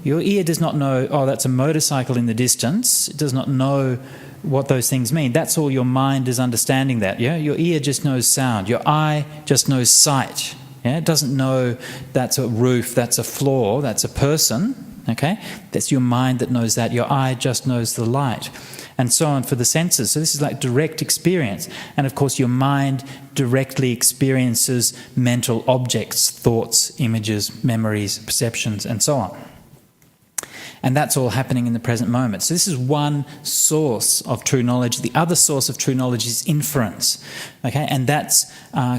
Your ear does not know, oh, that's a motorcycle in the distance. It does not know what those things mean. That's all your mind is understanding that, yeah? Your ear just knows sound. Your eye just knows sight, yeah? It doesn't know that's a roof, that's a floor, that's a person, okay? That's your mind that knows that. Your eye just knows the light. And so on for the senses. So this is like direct experience. And of course your mind directly experiences mental objects, thoughts, images, memories, perceptions, and so on. And that's all happening in the present moment. So this is one source of true knowledge. The other source of true knowledge is inference. Okay, and that's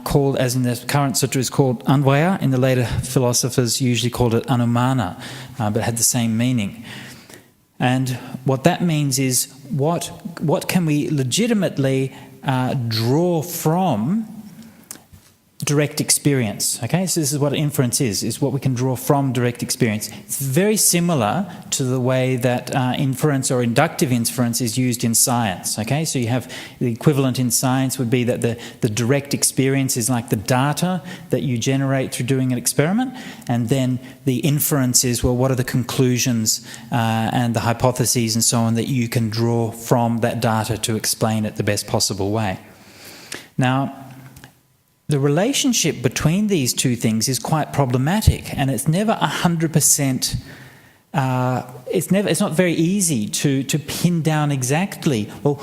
called, as in the current sutta, is called anvaya. In the later philosophers usually called it anumana, but had the same meaning. And what that means is what can we legitimately draw from direct experience, okay? So this is what inference is what we can draw from direct experience. It's very similar to the way that inference or inductive inference is used in science, okay? So you have the equivalent in science would be that the direct experience is like the data that you generate through doing an experiment, and then the inference is, well, what are the conclusions and the hypotheses and so on that you can draw from that data to explain it the best possible way. Now, the relationship between these two things is quite problematic, and it's never 100% it's not very easy to pin down exactly, well,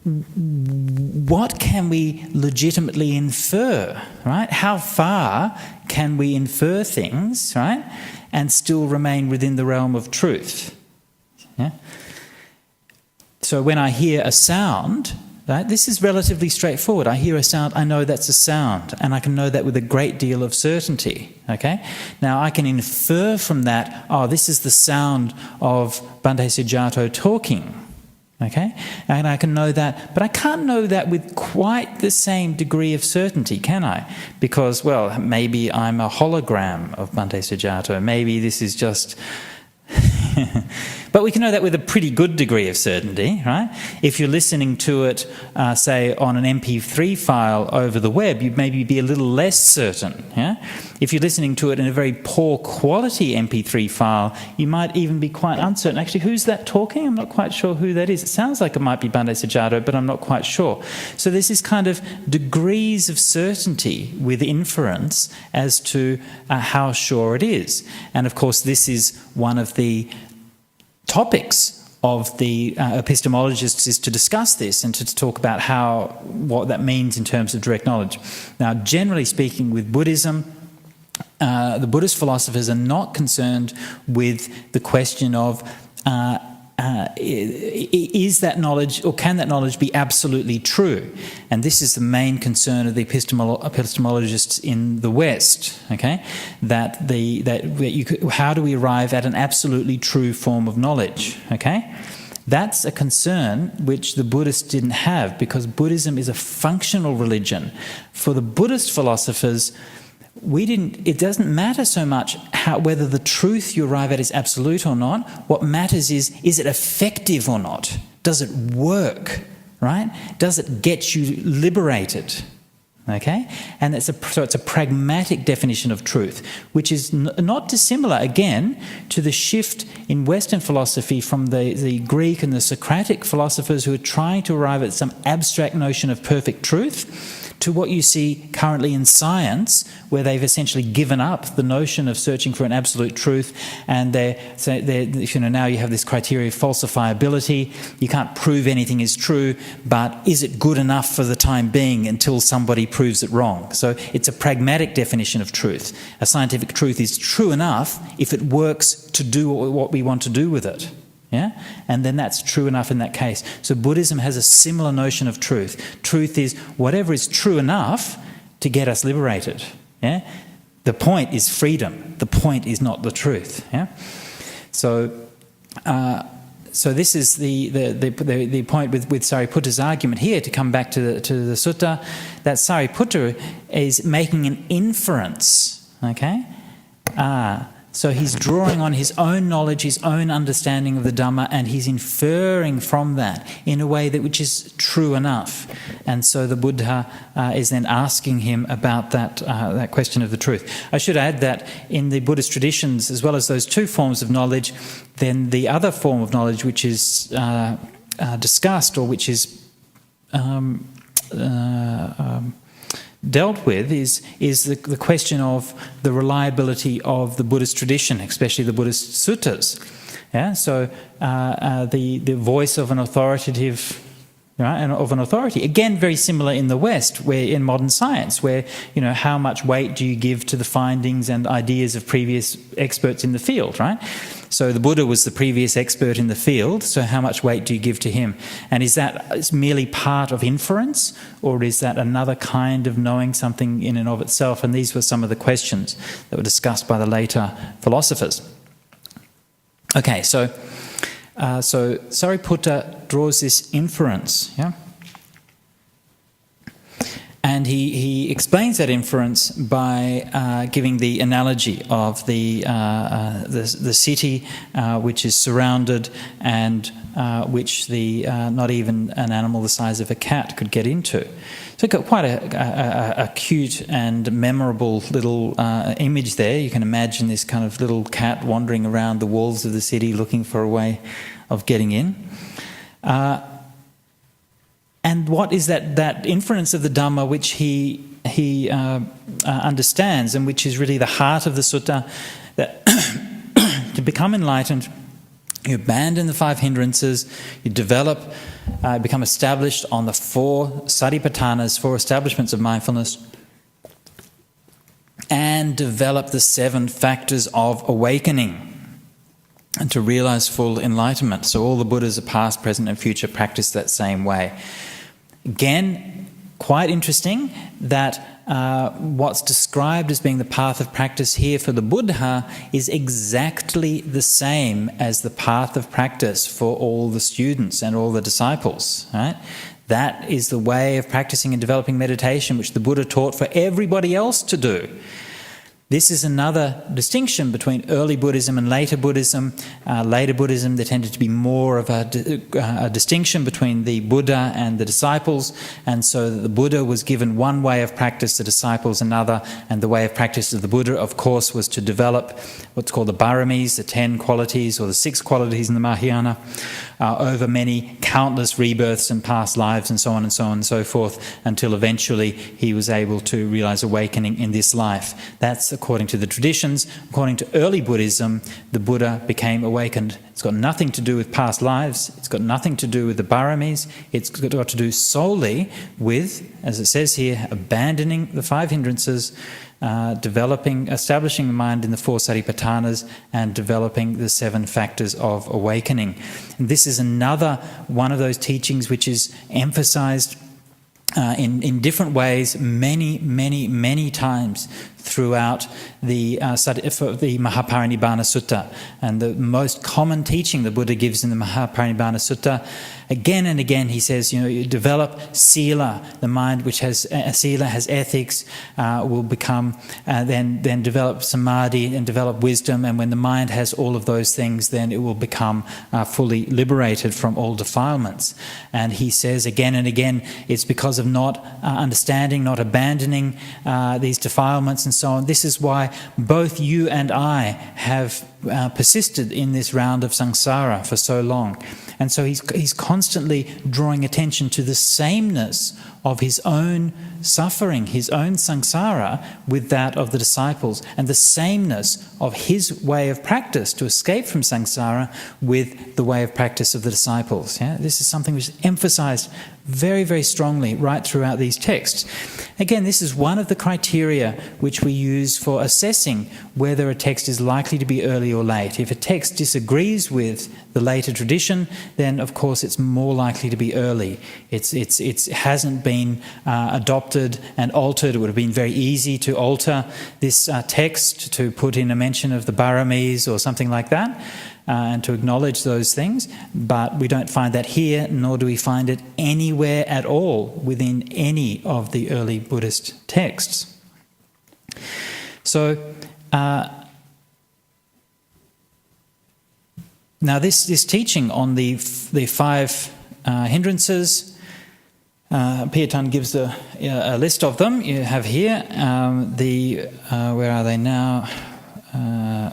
what can we legitimately infer, right? How far can we infer things, right, and still remain within the realm of truth? Yeah? So when I hear a sound, right, this is relatively straightforward. I hear a sound, I know that's a sound, and I can know that with a great deal of certainty. Okay? Now I can infer from that, oh, this is the sound of Bhante Sujato talking. Okay? And I can know that, but I can't know that with quite the same degree of certainty, can I? Because, well, maybe I'm a hologram of Bhante Sujato. Maybe this is just... But we can know that with a pretty good degree of certainty, right? If you're listening to it, say, on an MP3 file over the web, you'd maybe be a little less certain, yeah? If you're listening to it in a very poor quality MP3 file, you might even be quite uncertain. Actually, who's that talking? I'm not quite sure who that is. It sounds like it might be Bhante Sujato, but I'm not quite sure. So there's this kind of degrees of certainty with inference as to how sure it is. And of course, this is one of the topics of the epistemologists, is to discuss this and to talk about what that means in terms of direct knowledge. Now, generally speaking, with Buddhism, the Buddhist philosophers are not concerned with the question of is that knowledge, or can that knowledge be absolutely true? And this is the main concern of the epistemologists in the West. Okay, how do we arrive at an absolutely true form of knowledge? Okay, that's a concern which the Buddhists didn't have, because Buddhism is a functional religion. For the Buddhist philosophers, it doesn't matter so much whether the truth you arrive at is absolute or not. What matters is it effective or not? Does it work, right? Does it get you liberated? Okay? And so it's a pragmatic definition of truth, which is not dissimilar, again, to the shift in Western philosophy from the Greek and the Socratic philosophers who are trying to arrive at some abstract notion of perfect truth, to what you see currently in science, where they've essentially given up the notion of searching for an absolute truth, and now you have this criteria of falsifiability. You can't prove anything is true, but is it good enough for the time being until somebody proves it wrong? So it's a pragmatic definition of truth. A scientific truth is true enough if it works to do what we want to do with it. Yeah? And then that's true enough in that case. So Buddhism has a similar notion of truth. Truth is whatever is true enough to get us liberated. Yeah? The point is freedom. The point is not the truth. Yeah? So this is the point with Sariputta's argument here, to come back to the sutta, that Sariputta is making an inference. Okay? So he's drawing on his own knowledge, his own understanding of the Dhamma, and he's inferring from that in a way which is true enough. And so the Buddha is then asking him about that question of the truth. I should add that in the Buddhist traditions, as well as those two forms of knowledge, then the other form of knowledge which is discussed, or which is dealt with, is the question of the reliability of the Buddhist tradition, especially the Buddhist suttas. Yeah, so the voice of an authoritative, right, and of an authority. Again, very similar in the West, where in modern science, where how much weight do you give to the findings and ideas of previous experts in the field, right? So the Buddha was the previous expert in the field, so how much weight do you give to him? And is that merely part of inference, or is that another kind of knowing something in and of itself? And these were some of the questions that were discussed by the later philosophers. Okay, so Sariputta draws this inference, yeah? And he explains that inference by giving the analogy of the city which is surrounded, and which not even an animal the size of a cat could get into. So it's got quite a cute and memorable little image there. You can imagine this kind of little cat wandering around the walls of the city looking for a way of getting in. And what is that inference of the Dhamma which he understands, and which is really the heart of the sutta, that to become enlightened, You abandon the 5 hindrances, you develop, become established on the 4 satipatthanas, 4 establishments of mindfulness, and develop the 7 factors of awakening and to realize full enlightenment. So all the Buddhas of past, present and future practice that same way. Again, quite interesting that what's described as being the path of practice here for the Buddha is exactly the same as the path of practice for all the students and all the disciples. Right? That is the way of practicing and developing meditation which the Buddha taught for everybody else to do. This is another distinction between early Buddhism and later Buddhism. Later Buddhism, there tended to be more of a distinction between the Buddha and the disciples, and so the Buddha was given one way of practice, the disciples another, and the way of practice of the Buddha, of course, was to develop what's called the baramis, the 10 qualities, or the 6 qualities in the Mahayana, over many countless rebirths and past lives and so on and so forth, until eventually he was able to realize awakening in this life. That's according to the traditions. According to early Buddhism, the Buddha became awakened. It's got nothing to do with past lives. It's got nothing to do with the baramis. It's got to do solely with, as it says here, abandoning the 5 hindrances, establishing the mind in the 4 satipatthanas, and developing the 7 factors of awakening. And this is another one of those teachings which is emphasized in different ways many times throughout the Mahaparinibbana Sutta. And the most common teaching the Buddha gives in the Mahaparinibbana Sutta, again and again he says, you develop sila, the mind which has sila, has ethics, will become, then develop samadhi and develop wisdom, and when the mind has all of those things, then it will become fully liberated from all defilements. And he says again and again, it's because of not understanding, not abandoning these defilements and so on. This is why both you and I have persisted in this round of samsara for so long. And so he's constantly drawing attention to the sameness of his own suffering, his own samsara, with that of the disciples, and the sameness of his way of practice to escape from samsara with the way of practice of the disciples. Yeah? This is something which is emphasized very, very strongly right throughout these texts. Again, this is one of the criteria which we use for assessing whether a text is likely to be early or late. If a text disagrees with the later tradition, then of course it's more likely to be early. It hasn't been adopted and altered. It would have been very easy to alter this text, to put in a mention of the baramis or something like that, and to acknowledge those things, but we don't find that here, nor do we find it anywhere at all within any of the early Buddhist texts. So now this teaching on the 5 hindrances, Piyatan gives a list of them. You have here where are they now?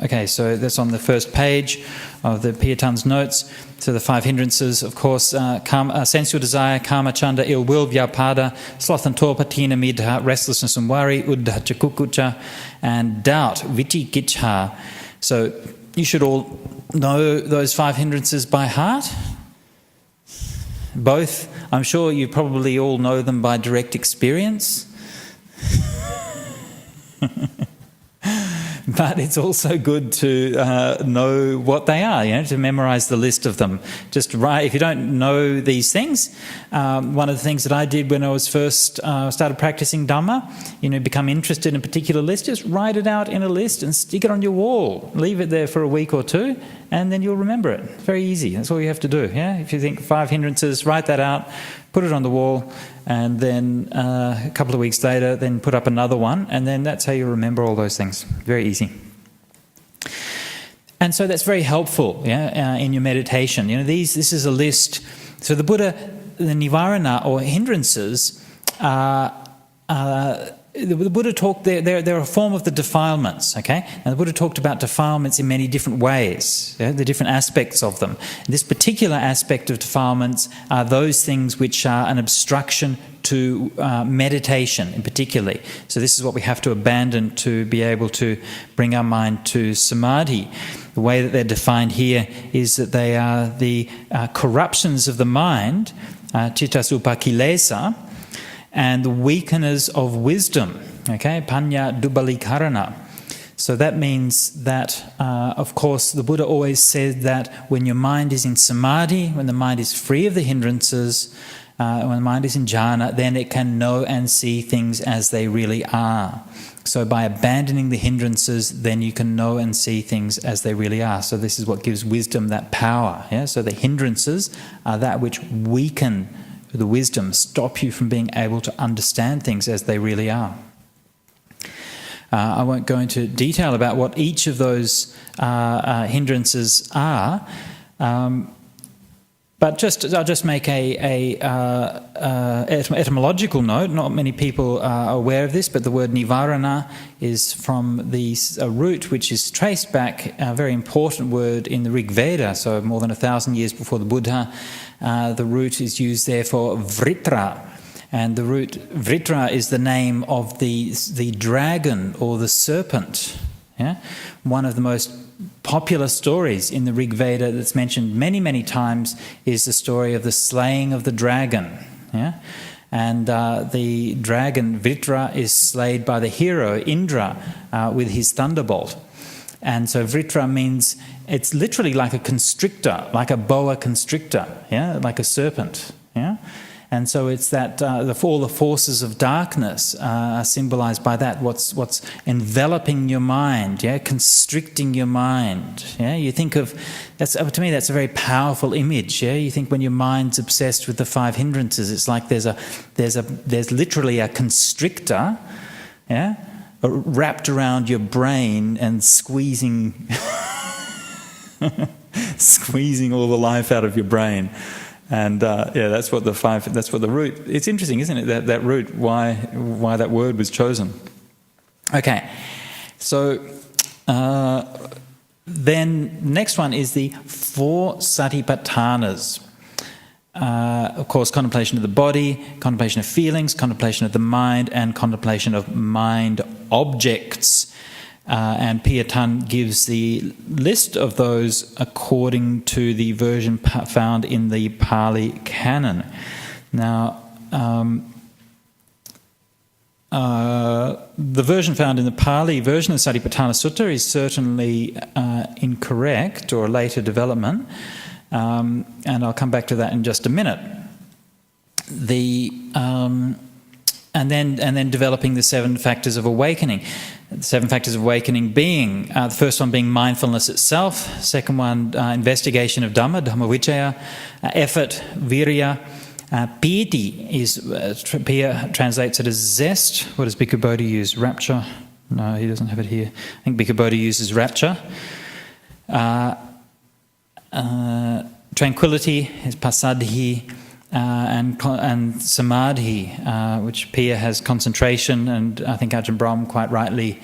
Okay, so that's on the first page of the Piyatan's notes. So the 5 hindrances, of course, sensual desire, kama, chanda, ill will, vyapada, sloth and torpor, tina, midha, restlessness and worry, uddha, kukucha, and doubt, vitikiccha. So you should all know those 5 hindrances by heart. Both, I'm sure you probably all know them by direct experience. But it's also good to know what they are, to memorize the list of them. Just write, if you don't know these things, one of the things that I did when I was first started practicing Dhamma, become interested in a particular list, just write it out in a list and stick it on your wall. Leave it there for a week or 2, and then you'll remember it. Very easy. That's all you have to do. Yeah, if you think 5 hindrances, write that out, put it on the wall, and then a couple of weeks later, then put up another one, and then that's how you remember all those things. Very easy. And so that's very helpful, in your meditation. This is a list. So the Buddha, the nivarana or hindrances, the Buddha talked, they're a form of the defilements, okay? And the Buddha talked about defilements in many different ways, the different aspects of them. This particular aspect of defilements are those things which are an obstruction to meditation in particular. So this is what we have to abandon to be able to bring our mind to samadhi. the way that they're defined here is that they are the corruptions of the mind, chittasupakilesa, and the weakeners of wisdom, okay, panya dubalikarana. So that means that, of course, the Buddha always said that when your mind is in samadhi, when the mind is free of the hindrances, when the mind is in jhana, then it can know and see things as they really are. So by abandoning the hindrances, then you can know and see things as they really are. So this is what gives wisdom that power. Yeah? So the hindrances are that which weaken the wisdom, stop you from being able to understand things as they really are. I won't go into detail about what each of those hindrances are, but I'll just make a etymological note. Not many people are aware of this, but the word nivarana is from the root which is traced back, a very important word in the Rig Veda, so more than 1,000 years before the Buddha. The root is used there for vritra. And the root vritra is the name of the dragon or the serpent. Yeah? One of the most popular stories in the Rig Veda that's mentioned many, many times is the story of the slaying of the dragon. Yeah? And the dragon Vritra is slayed by the hero Indra with his thunderbolt. And so Vritra means, it's literally like a constrictor, like a boa constrictor, yeah, like a serpent. Yeah. And so it's that all the forces of darkness are symbolized by that. What's enveloping your mind, yeah, constricting your mind. Yeah, you think of to me that's a very powerful image. Yeah, you think when your mind's obsessed with the 5 hindrances, it's like there's literally a constrictor, yeah, wrapped around your brain and squeezing all the life out of your brain. And that's what the root. It's interesting, isn't it? That root, why that word was chosen. Okay, so then next one is the 4 satipatthanas. Of course, contemplation of the body, contemplation of feelings, contemplation of the mind, and contemplation of mind objects. And Piyatan gives the list of those according to the version found in the Pali Canon. Now, the version found in the Pali version of Satipatthana Sutta is certainly incorrect, or a later development, and I'll come back to that in just a minute. And then developing the 7 factors of awakening. The 7 factors of awakening being, the first one being mindfulness itself, second one investigation of Dhamma vicaya, effort, virya, piti is, Pia translates it as zest. What does Bhikkhu Bodhi use? Rapture? No, he doesn't have it here. I think Bhikkhu Bodhi uses rapture. Tranquility is pasadhi. And samadhi, which Pia has concentration, and I think Ajahn Brahm quite rightly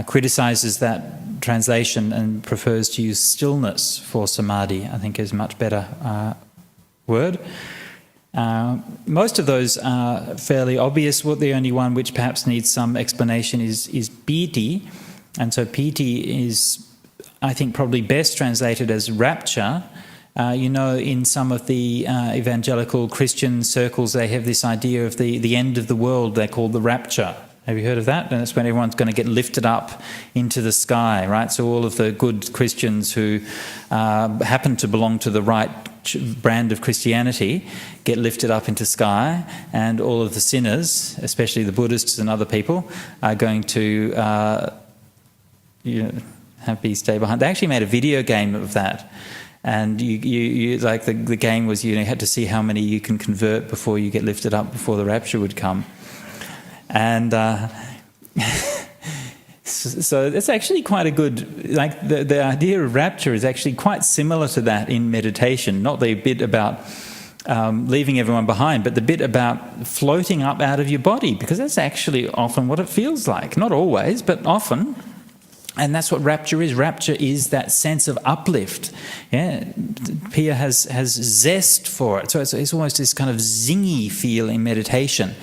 criticises that translation and prefers to use stillness for samadhi. I think is a much better word. Most of those are fairly obvious. The only one which perhaps needs some explanation is piti, and so piti is, I think, probably best translated as rapture. In some of the evangelical Christian circles, they have this idea of the end of the world they call the rapture. Have you heard of that? And that's when everyone's going to get lifted up into the sky, right? So all of the good Christians who happen to belong to the right brand of Christianity get lifted up into sky, and all of the sinners, especially the Buddhists and other people, are going to stay behind. They actually made a video game of that. And you like the game was, you had to see how many you can convert before you get lifted up, before the rapture would come. And so it's actually quite a good, like the idea of rapture is actually quite similar to that in meditation. Not the bit about leaving everyone behind, but the bit about floating up out of your body, because that's actually often what it feels like. Not always, but often. And that's what rapture is. Rapture is that sense of uplift. Yeah, Pia has zest for it. So it's almost this kind of zingy feel in meditation.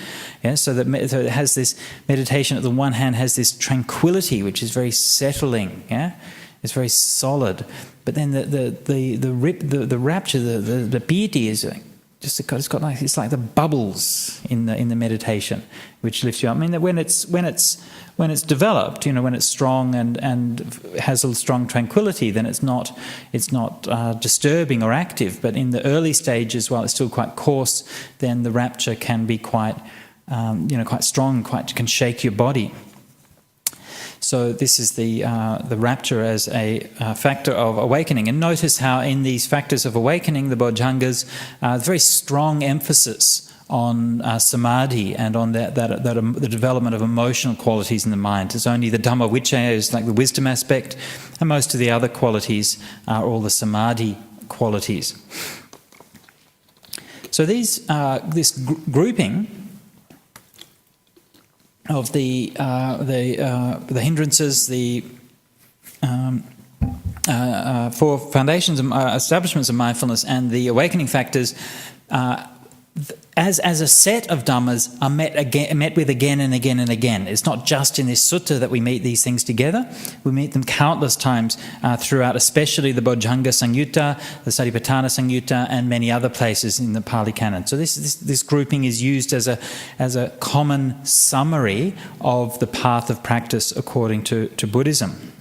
Yeah, so it has this meditation. At the one hand, has this tranquility, which is very settling. Yeah, It's very solid. But then the rapture, the piety is it's like the bubbles in the meditation, which lifts you up. I mean, that when it's developed, when it's strong and has a strong tranquility, then it's not disturbing or active. But in the early stages, while it's still quite coarse, then the rapture can be quite strong, can shake your body. So this is the rapture as a factor of awakening. And notice how in these factors of awakening, the Bojjhangas, very strong emphasis on samadhi and on the development of emotional qualities in the mind. It's only the Dhamma Vichaya is like the wisdom aspect, and most of the other qualities are all the samadhi qualities. So this grouping of the hindrances, the four foundations and establishments of mindfulness, and the awakening factors, as a set of dhammas, are met with again and again and again. It's not just in this sutta that we meet these things together. We meet them countless times throughout, especially the Bojjhanga Samyuta, the Satipatthana Samyuta, and many other places in the Pali Canon. So this grouping is used as a common summary of the path of practice according to Buddhism,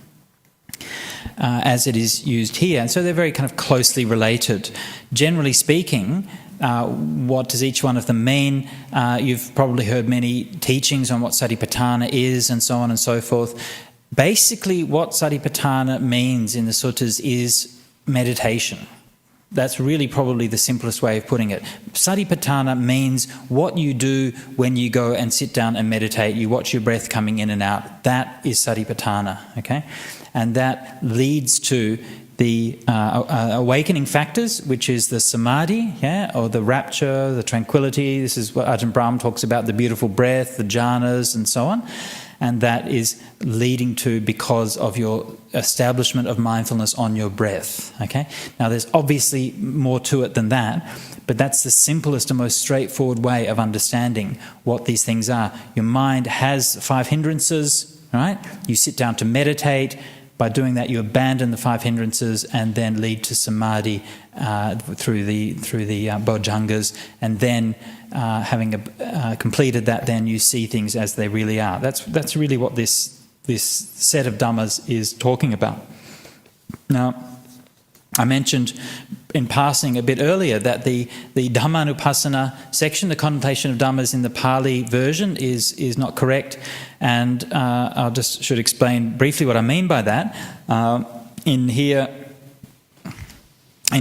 as it is used here. And so they're very kind of closely related. Generally speaking, what does each one of them mean? You've probably heard many teachings on what Satipatthana is and so on and so forth. Basically, what Satipatthana means in the suttas is meditation. That's really probably the simplest way of putting it. Satipatthana means what you do when you go and sit down and meditate. You watch your breath coming in and out. That is Satipatthana, okay? And that leads to the awakening factors, which is the samadhi, or the rapture, the tranquility. This is what Ajahn Brahm talks about, the beautiful breath, the jhanas, and so on. And that is leading to because of your establishment of mindfulness on your breath. Okay. Now, there's obviously more to it than that, but that's the simplest and most straightforward way of understanding what these things are. Your mind has 5 hindrances, right? You sit down to meditate. By doing that, you abandon the 5 hindrances and then lead to samadhi through the Bojjhangas, and then having completed that, then you see things as they really are. That's really what this set of dhammas is talking about. Now, I mentioned in passing a bit earlier that the Dhammanupassana section, the contemplation of dhammas in the Pali version, is not correct, and I should explain briefly what I mean by that. In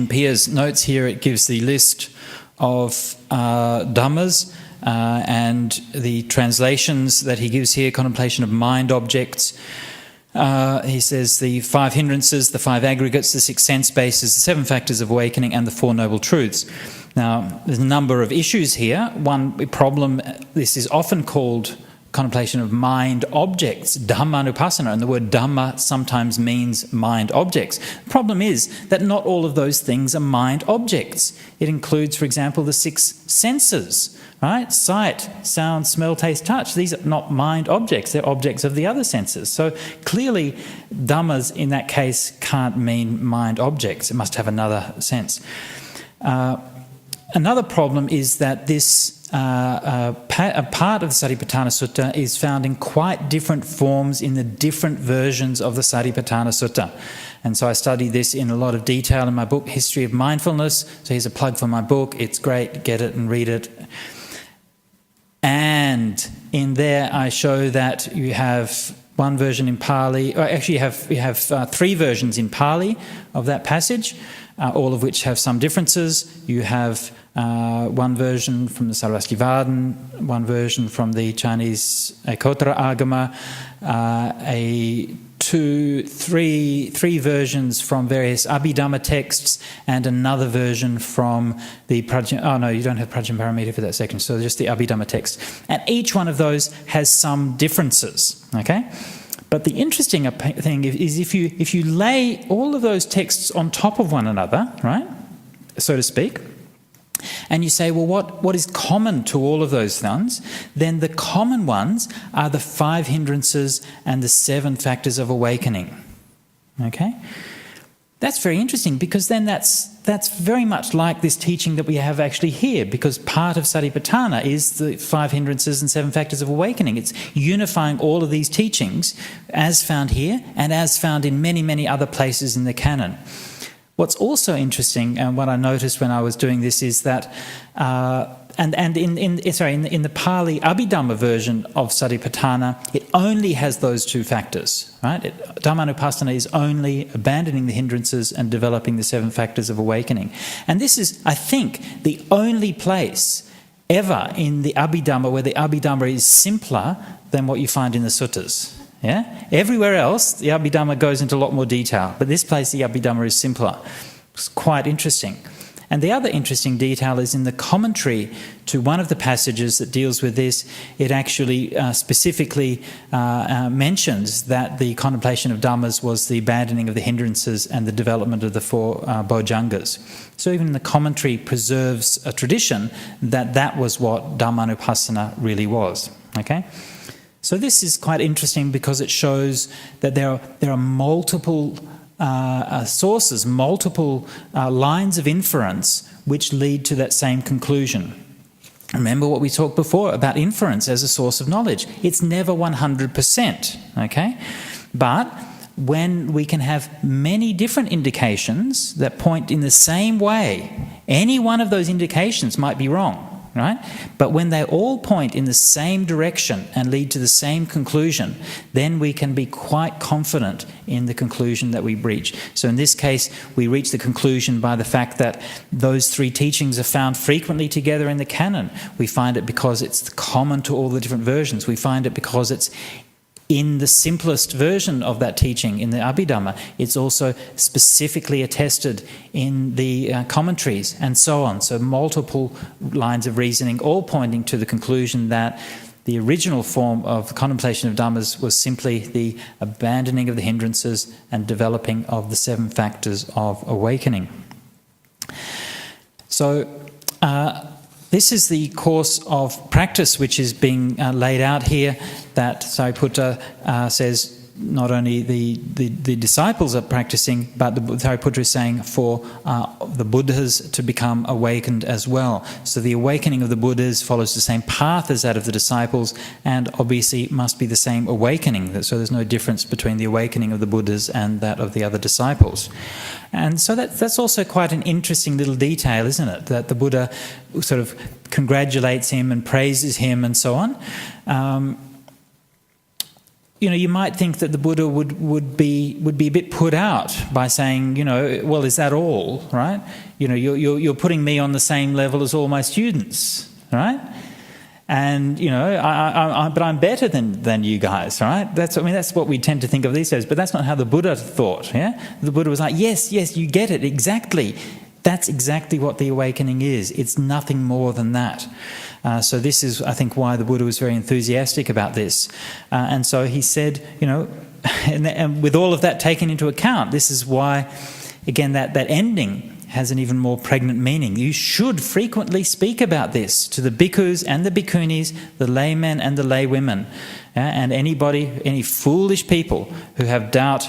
Pia's notes here, it gives the list of dhammas and the translations that he gives here: contemplation of mind objects. He says the 5 hindrances, the 5 aggregates, the 6 sense bases, the 7 factors of awakening, and the 4 noble truths. Now, there's a number of issues here. One problem, this is often called contemplation of mind objects, Dhammanupassana, and the word Dhamma sometimes means mind objects. The problem is that not all of those things are mind objects. It includes, for example, the 6 senses, right? Sight, sound, smell, taste, touch. These are not mind objects. They're objects of the other senses. So clearly, Dhammas in that case can't mean mind objects. It must have another sense. Another problem is that this a part of the Satipatthana Sutta is found in quite different forms in the different versions of the Satipatthana Sutta. And so I studied this in a lot of detail in my book, History of Mindfulness. So here's a plug for my book. It's great. Get it and read it. And in there I show that you have one version in Pali, or actually you have 3 versions in Pali of that passage, all of which have some differences. You have one version from the Sarvastivadin, one version from the Chinese Ekottara Agama, three versions from various Abhidhamma texts, and another version from the you don't have Prajnaparamita for that section, so just the Abhidhamma text. And each one of those has some differences, okay? But the interesting thing is if you lay all of those texts on top of one another, right, so to speak, and you say, well, what is common to all of those ones? Then the common ones are the 5 hindrances and the 7 factors of awakening. Okay? That's very interesting, because then that's very much like this teaching that we have actually here, because part of Satipatthana is the 5 hindrances and 7 factors of awakening. It's unifying all of these teachings as found here and as found in many, many other places in the canon. What's also interesting, and what I noticed when I was doing this, is that in the Pali Abhidhamma version of Satipatthana, it only has those 2 factors, right? Dhammanupassana is only abandoning the hindrances and developing the 7 factors of awakening. And this is, I think, the only place ever in the Abhidhamma where the Abhidhamma is simpler than what you find in the suttas. Yeah? Everywhere else, the Abhidhamma goes into a lot more detail, but this place, the Abhidhamma is simpler. It's quite interesting. And the other interesting detail is in the commentary to one of the passages that deals with this. It actually specifically mentions that the contemplation of Dhammas was the abandoning of the hindrances and the development of the 4 bojjhangas. So even the commentary preserves a tradition that that was what Dhammanupassana really was. Okay? So this is quite interesting, because it shows that there are multiple sources, multiple lines of inference which lead to that same conclusion. Remember what we talked before about inference as a source of knowledge. It's never 100%, okay? But when we can have many different indications that point in the same way, any one of those indications might be wrong, right? But when they all point in the same direction and lead to the same conclusion, then we can be quite confident in the conclusion that we reach. So in this case, we reach the conclusion by the fact that those 3 teachings are found frequently together in the canon. We find it because it's common to all the different versions. We find it because it's in the simplest version of that teaching, in the Abhidhamma. It's also specifically attested in the commentaries, and so on. So multiple lines of reasoning, all pointing to the conclusion that the original form of contemplation of Dhammas was simply the abandoning of the hindrances and developing of the 7 factors of awakening. So this is the course of practice which is being laid out here, that Sariputta says not only the disciples are practicing, but the Sariputta is saying for the Buddhas to become awakened as well. So the awakening of the Buddhas follows the same path as that of the disciples, and obviously must be the same awakening. So there's no difference between the awakening of the Buddhas and that of the other disciples. And so that's also quite an interesting little detail, isn't it? That the Buddha sort of congratulates him and praises him and so on. You might think that the Buddha would be a bit put out by saying, well, is that all, right? You're putting me on the same level as all my students, right? And but I'm better than you guys, right? That's what we tend to think of these days. But that's not how the Buddha thought. Yeah, the Buddha was like, yes, you get it exactly. That's exactly what the awakening is. It's nothing more than that. So this is, I think, why the Buddha was very enthusiastic about this. And so he said, and with all of that taken into account, this is why, again, that ending has an even more pregnant meaning. You should frequently speak about this to the bhikkhus and the bhikkhunis, the laymen and the laywomen, and any foolish people who have doubt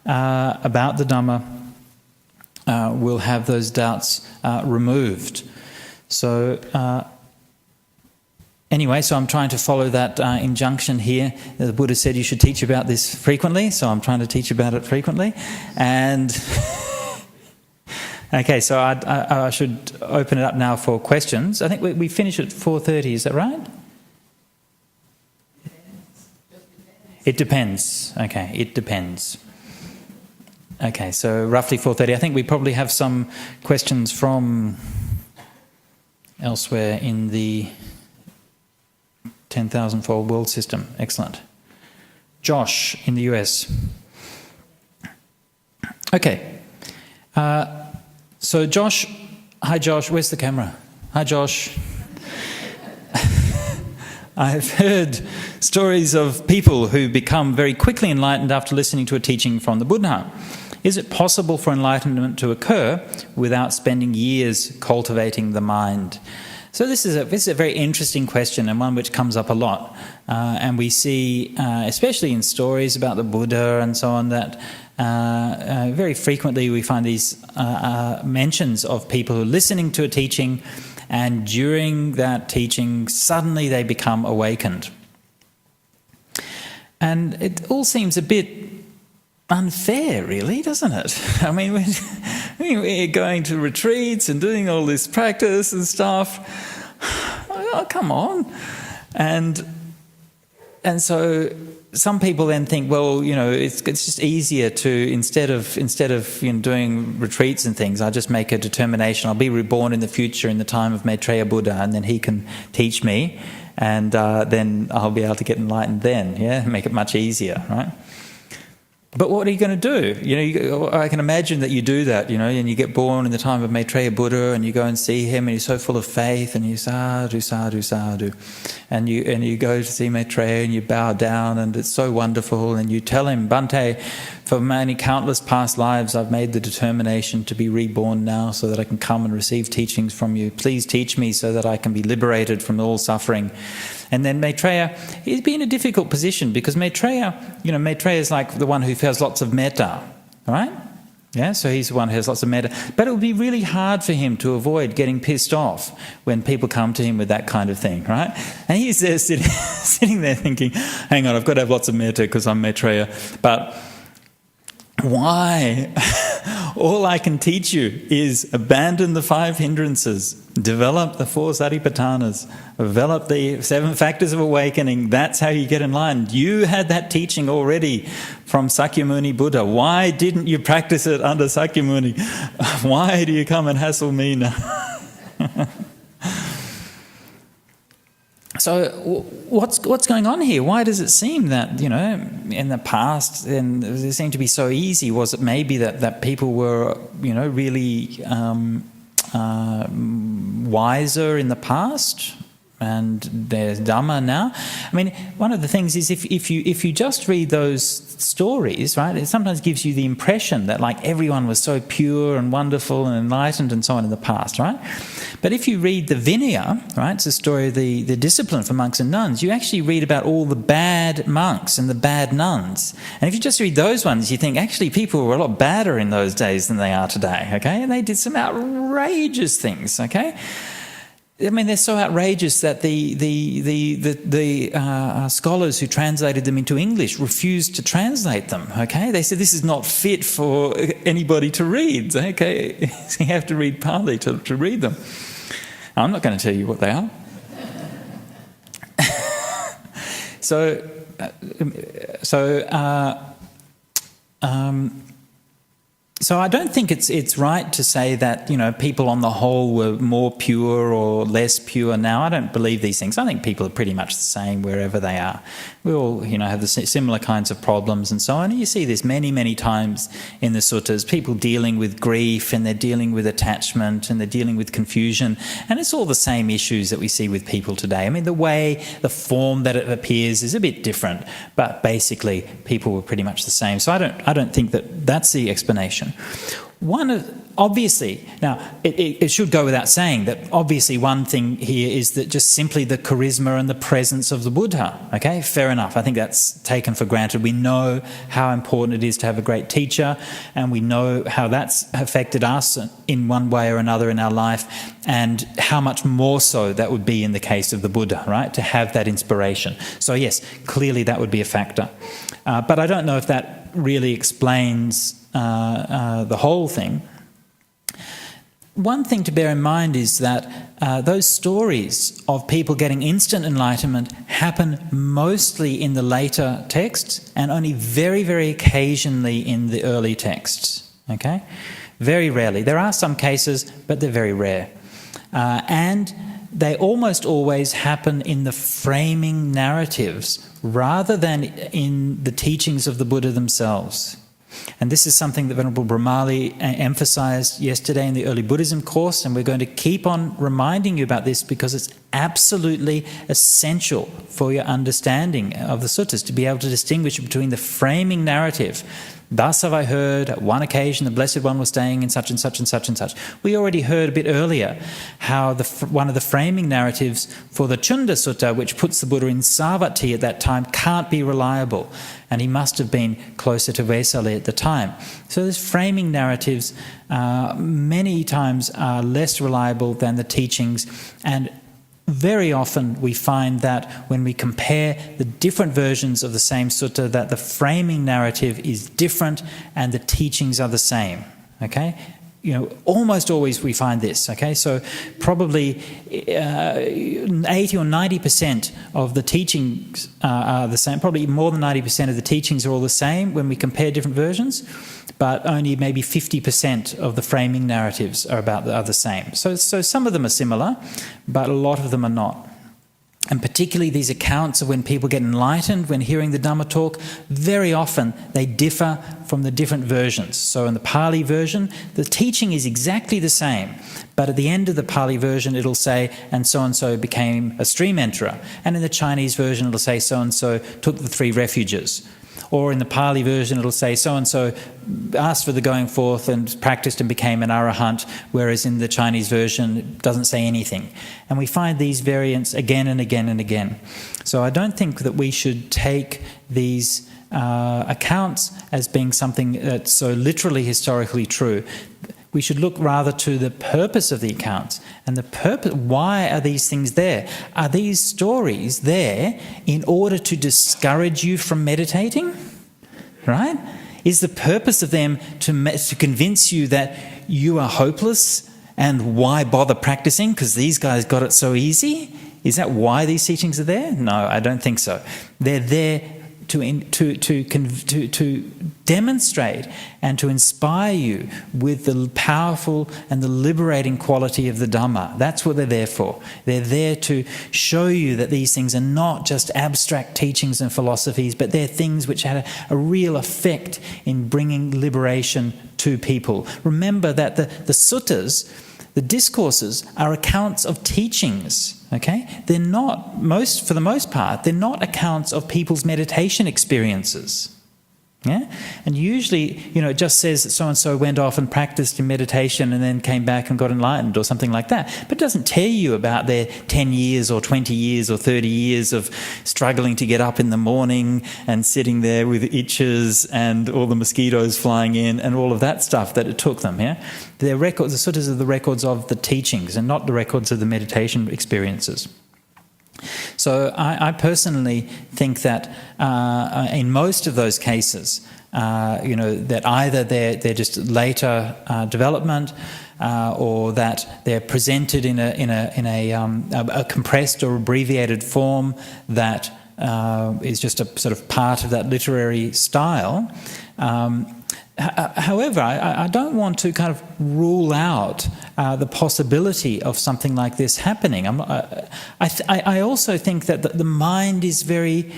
about the Dhamma will have those doubts removed. So anyway, so I'm trying to follow that injunction here. The Buddha said you should teach about this frequently, so I'm trying to teach about it frequently. And okay, so I should open it up now for questions. I think we finish at 4:30, is that right? It depends. Okay, it depends. Okay, so roughly 4:30. I think we probably have some questions from elsewhere in the 10,000-fold world system. Excellent. Josh in the US. Okay. So Josh, hi Josh, where's the camera? Hi Josh. I've heard stories of people who become very quickly enlightened after listening to a teaching from the Buddha. Is it possible for enlightenment to occur without spending years cultivating the mind? So this is a very interesting question, and one which comes up a lot. And we see, especially in stories about the Buddha and so on, that very frequently we find these mentions of people who are listening to a teaching, and during that teaching suddenly they become awakened. And it all seems a bit unfair, really, doesn't it? I mean, we're going to retreats and doing all this practice and stuff. Oh, come on. And so some people then think, well, it's just easier to instead of doing retreats and things, I'll just make a determination. I'll be reborn in the future in the time of Maitreya Buddha, and then he can teach me, and then I'll be able to get enlightened then. Yeah, make it much easier, right? But what are you going to do? I can imagine that you do that, and you get born in the time of Maitreya Buddha, and you go and see him, and he's so full of faith, and you sadhu, sadhu, sadhu, and you go to see Maitreya, and you bow down, and it's so wonderful, and you tell him, Bhante, for many countless past lives, I've made the determination to be reborn now, so that I can come and receive teachings from you. Please teach me so that I can be liberated from all suffering. And then Maitreya, he'd be in a difficult position, because Maitreya is like the one who feels lots of metta, right? Yeah, so he's the one who has lots of metta. But it would be really hard for him to avoid getting pissed off when people come to him with that kind of thing, right? And he's there sitting there thinking, hang on, I've got to have lots of metta because I'm Maitreya. But why? All I can teach you is abandon the 5 hindrances, develop the 4 satipatthanas, develop the 7 factors of awakening. That's how you get enlightened. You had that teaching already from Sakyamuni Buddha. Why didn't you practice it under Sakyamuni? Why do you come and hassle me now? So what's going on here? Why does it seem that, in the past, and it seemed to be so easy? Was it maybe that people were, really wiser in the past, and there's Dhamma now? I mean, one of the things is if you just read those stories, right, it sometimes gives you the impression that like everyone was so pure and wonderful and enlightened and so on in the past, right? But if you read the Vinaya, right, it's a story of the discipline for monks and nuns, you actually read about all the bad monks and the bad nuns. And if you just read those ones, you think actually people were a lot badder in those days than they are today, okay? And they did some outrageous things, okay? I mean, they're so outrageous that the scholars who translated them into English refused to translate them, okay? They said this is not fit for anybody to read, okay? So you have to read Pali to read them. I'm not going to tell you what they are. So I don't think it's right to say that, people on the whole were more pure or less pure now. I don't believe these things. I think people are pretty much the same wherever they are. We all, have the similar kinds of problems and so on. And you see this many, many times in the suttas, people dealing with grief, and they're dealing with attachment, and they're dealing with confusion. And it's all the same issues that we see with people today. I mean, the form that it appears is a bit different, but basically people were pretty much the same. So I don't think that that's the explanation. Obviously, now it should go without saying that obviously one thing here is that just simply the charisma and the presence of the Buddha, okay? Fair enough. I think that's taken for granted. We know how important it is to have a great teacher, and we know how that's affected us in one way or another in our life, and how much more so that would be in the case of the Buddha, right? To have that inspiration. So yes, clearly that would be a factor. But I don't know if that really explains the whole thing. One thing to bear in mind is that those stories of people getting instant enlightenment happen mostly in the later texts, and only very, very occasionally in the early texts. Okay? Very rarely. There are some cases, but they're very rare. And they almost always happen in the framing narratives rather than in the teachings of the Buddha themselves. And this is something that Venerable Brahmali emphasised yesterday in the early Buddhism course, and we're going to keep on reminding you about this because it's absolutely essential for your understanding of the suttas to be able to distinguish between the framing narrative, Thus have I heard, at one occasion the Blessed One was staying in such and such and such and such. We already heard a bit earlier how one of the framing narratives for the Chunda Sutta, which puts the Buddha in Savatthi at that time, can't be reliable. And he must have been closer to Vesali at the time. So these framing narratives many times are less reliable than the teachings, and very often we find that when we compare the different versions of the same sutta, that the framing narrative is different and the teachings are the same. Okay? Almost always we find this. Okay? So probably 80 or 90% of the teachings are the same. Probably more than 90% of the teachings are all the same when we compare different versions, but only maybe 50% of the framing narratives are the same. So some of them are similar, but a lot of them are not. And particularly these accounts of when people get enlightened when hearing the Dhamma talk, very often they differ from the different versions. So in the Pali version, the teaching is exactly the same, but at the end of the Pali version it'll say, and so became a stream enterer. And in the Chinese version it'll say, so-and-so took the 3 refuges. Or in the Pali version it'll say so-and-so asked for the going forth and practiced and became an arahant, whereas in the Chinese version it doesn't say anything. And we find these variants again and again and again. So I don't think that we should take these accounts as being something that's so literally historically true. We should look rather to the purpose of the accounts and the purpose. Why are these things there? Are these stories there in order to discourage you from meditating? Right? Is the purpose of them to convince you that you are hopeless and why bother practicing because these guys got it so easy? Is that why these teachings are there? No, I don't think so. They're there to demonstrate and to inspire you with the powerful and the liberating quality of the Dhamma. That's what they're there for. They're there to show you that these things are not just abstract teachings and philosophies, but they're things which had a real effect in bringing liberation to people. Remember that the suttas, the discourses, are accounts of teachings. Okay? They're not, for the most part, they're not accounts of people's meditation experiences. Yeah? And usually, it just says that so-and-so went off and practiced in meditation and then came back and got enlightened or something like that. But it doesn't tell you about their 10 years or 20 years or 30 years of struggling to get up in the morning and sitting there with itches and all the mosquitoes flying in and all of that stuff that it took them. Yeah? Their records, the suttas are the records of the teachings and not the records of the meditation experiences. So I personally think that in most of those cases, that either they're just later development, or that they're presented in a compressed or abbreviated form that is just a sort of part of that literary style. However, I don't want to kind of rule out the possibility of something like this happening. I also think that the mind is very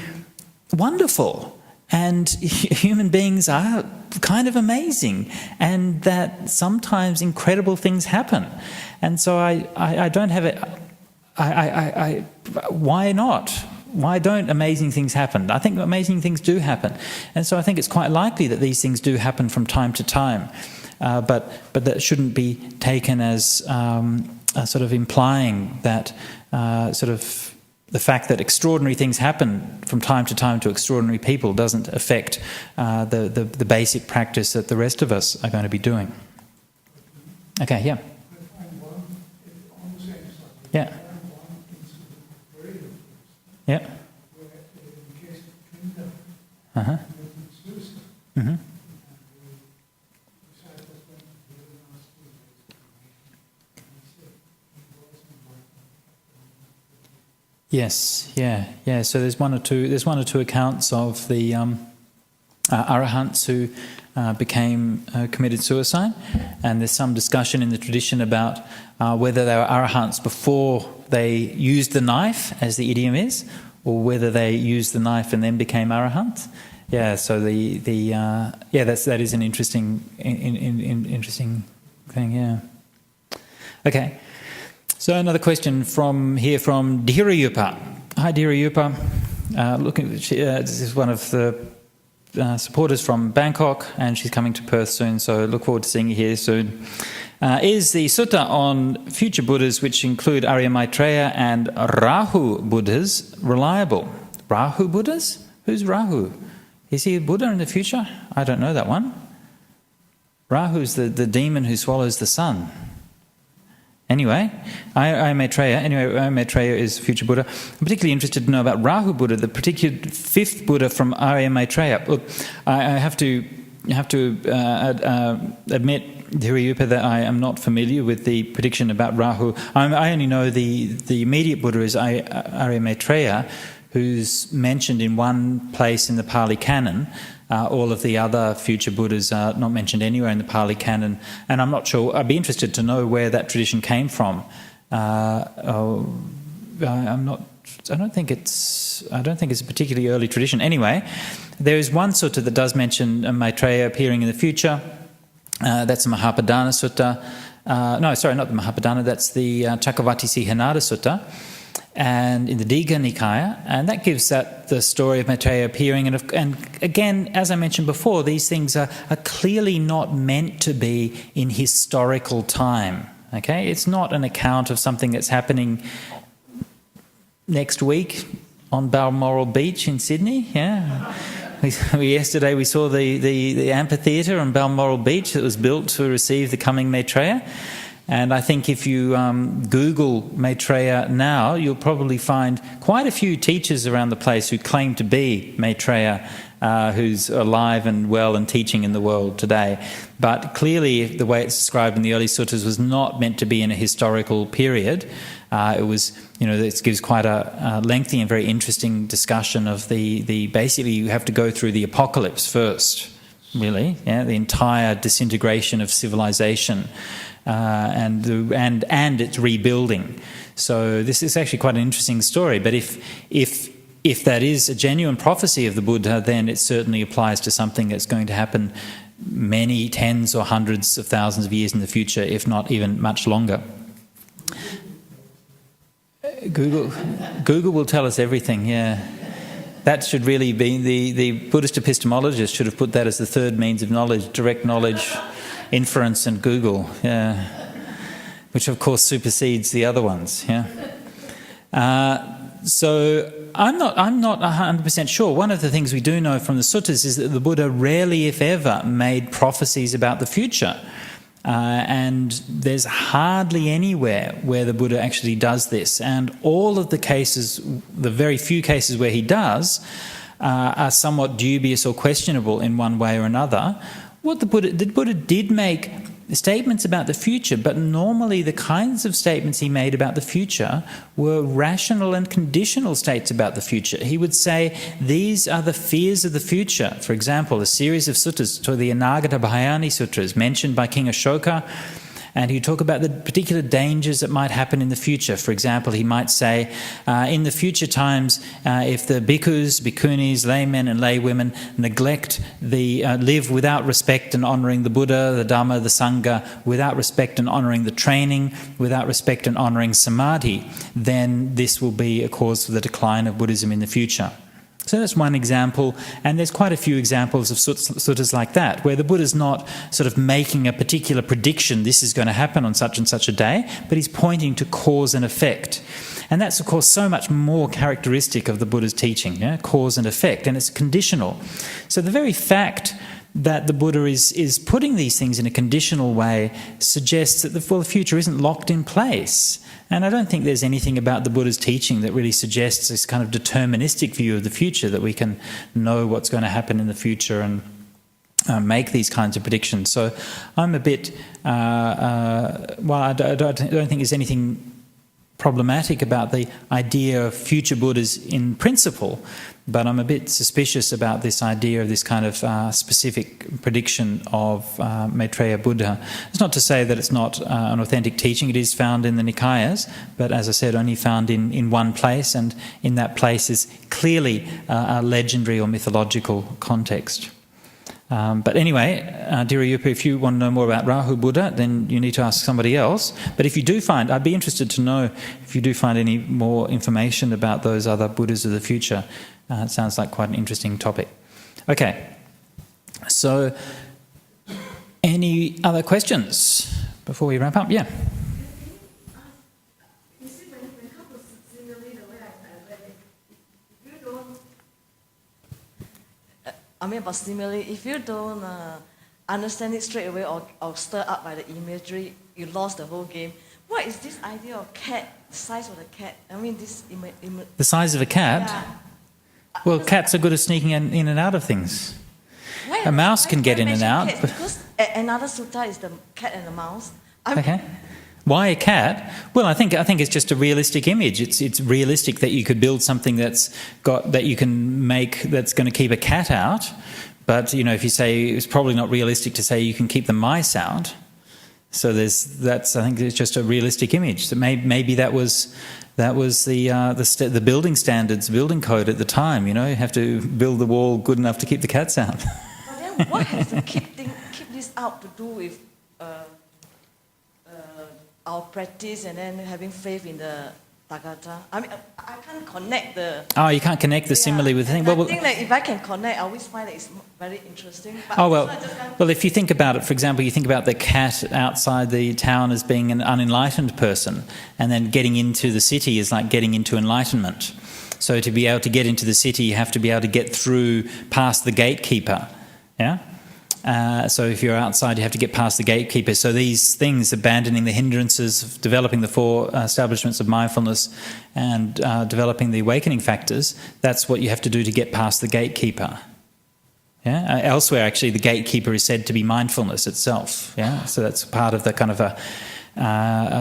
wonderful and human beings are kind of amazing and that sometimes incredible things happen. And so I don't have it... why not? Why don't amazing things happen? I think amazing things do happen. And so I think it's quite likely that these things do happen from time to time. But that shouldn't be taken as sort of implying that sort of the fact that extraordinary things happen from time to time to extraordinary people doesn't affect the basic practice that the rest of us are going to be doing. Okay, yeah. Yeah. Yeah. Uh-huh. Mm-hmm. Yes, yeah. So there's one or two accounts of the arahants who committed suicide, and there's some discussion in the tradition about whether they were arahants before they used the knife, as the idiom is, or whether they used the knife and then became arahants. Yeah. So that is an interesting thing. Yeah. Okay. So another question from Dhirayupa. Hi, Dhirayupa. This is one of the supporters from Bangkok, and she's coming to Perth soon, so look forward to seeing you here soon. Is the Sutta on future Buddhas, which include Arya Maitreya and Rahu Buddhas, reliable? Rahu Buddhas? Who's Rahu? Is he a Buddha in the future? I don't know that one. Rahu's the demon who swallows the sun. Anyway, Arya Maitreya is future Buddha. I'm particularly interested to know about Rahu Buddha, the particular fifth Buddha from Arya Maitreya. Look, I have to admit, Dhirayupa, that I am not familiar with the prediction about Rahu. I only know the immediate Buddha is Arya Maitreya, who's mentioned in one place in the Pali Canon. All of the other future Buddhas are not mentioned anywhere in the Pali Canon, and I'm not sure. I'd be interested to know where that tradition came from. I don't think it's a particularly early tradition. Anyway, there is one sutta that does mention Maitreya appearing in the future. That's the Mahapadana Sutta. No, sorry, not the Mahapadana. That's the Chakravarti Sihanada Sutta, and in the Digha Nikaya, and that gives the story of Maitreya appearing. And again, as I mentioned before, these things are clearly not meant to be in historical time. Okay, it's not an account of something that's happening next week on Balmoral Beach in Sydney. Yeah, yesterday we saw the amphitheatre on Balmoral Beach that was built to receive the coming Maitreya. And I think if you Google Maitreya now, you'll probably find quite a few teachers around the place who claim to be Maitreya, who's alive and well and teaching in the world today. But clearly, the way it's described in the early suttas was not meant to be in a historical period. It was, this gives quite a lengthy and very interesting discussion of the basically you have to go through the apocalypse first, really, the entire disintegration of civilization. And its rebuilding. So this is actually quite an interesting story. But if that is a genuine prophecy of the Buddha, then it certainly applies to something that's going to happen many tens or hundreds of thousands of years in the future, if not even much longer. Google will tell us everything. Yeah, that should really be the Buddhist epistemologist should have put that as the third means of knowledge: direct knowledge, inference, and Google, which of course supersedes the other ones. So I'm not 100% sure. One of the things we do know from the suttas is that the Buddha rarely, if ever, made prophecies about the future, and there's hardly anywhere where the Buddha actually does this. And all of the cases, the very few cases where he does, are somewhat dubious or questionable in one way or another. The Buddha did make statements about the future, but normally the kinds of statements he made about the future were rational and conditional states about the future. He would say, these are the fears of the future. For example, a series of suttas, the Anagata Bhayani Sutras, mentioned by King Ashoka, and he'd talk about the particular dangers that might happen in the future. For example, he might say, in the future times, if the bhikkhus, bhikkhunis, laymen and laywomen neglect live without respect and honouring the Buddha, the Dhamma, the Sangha, without respect and honouring the training, without respect and honouring samadhi, then this will be a cause for the decline of Buddhism in the future. So that's one example, and there's quite a few examples of suttas like that, where the Buddha's not sort of making a particular prediction, this is going to happen on such and such a day, but he's pointing to cause and effect. And that's, of course, so much more characteristic of the Buddha's teaching, cause and effect, and it's conditional. So the very fact that the Buddha is putting these things in a conditional way suggests that the future isn't locked in place. And I don't think there's anything about the Buddha's teaching that really suggests this kind of deterministic view of the future, that we can know what's going to happen in the future and make these kinds of predictions. So I'm a bit, I don't think there's anything problematic about the idea of future Buddhas in principle, but I'm a bit suspicious about this idea of this kind of specific prediction of Maitreya Buddha. It's not to say that it's not an authentic teaching. It is found in the Nikayas, but as I said, only found in one place, and in that place is clearly a legendary or mythological context. But anyway, Dhirayupa, if you want to know more about Rahu Buddha, then you need to ask somebody else. But if you do find, I'd be interested to know if you do find any more information about those other Buddhas of the future. It sounds like quite an interesting topic. Okay, So, any other questions before we wrap up? Yeah. You see, when it comes to simile, the way I read it, if you don't, about simile, if you don't understand it straight away or stir up by the imagery, you lost the whole game. What is this idea of cat, the size of the cat? this The size of a cat? Yeah. Well, cats are good at sneaking in and out of things. A mouse can get in and out. Cats? Because another sutta is the cat and the mouse. Okay. Why a cat? Well, I think it's just a realistic image. It's realistic that you could build something that you can make that's going to keep a cat out. But if you say it's probably not realistic to say you can keep the mice out. So I think it's just a realistic image. So maybe that was the building standards, building code at the time. You have to build the wall good enough to keep the cats out. But then, what has to keep this out to do with our practice and then having faith in the Tathagata? I can't connect the... Oh, you can't connect the simile with the thing? I think that if I can connect, I always find that it's very interesting. But well, if you think about it, for example, you think about the cat outside the town as being an unenlightened person, and then getting into the city is like getting into enlightenment. So to be able to get into the city, you have to be able to get through past the gatekeeper, yeah? So if you're outside, you have to get past the gatekeeper. So these things, abandoning the hindrances, of developing the 4 establishments of mindfulness and developing the awakening factors, that's what you have to do to get past the gatekeeper. Yeah? Elsewhere, actually, the gatekeeper is said to be mindfulness itself. Yeah? So that's part of the kind of a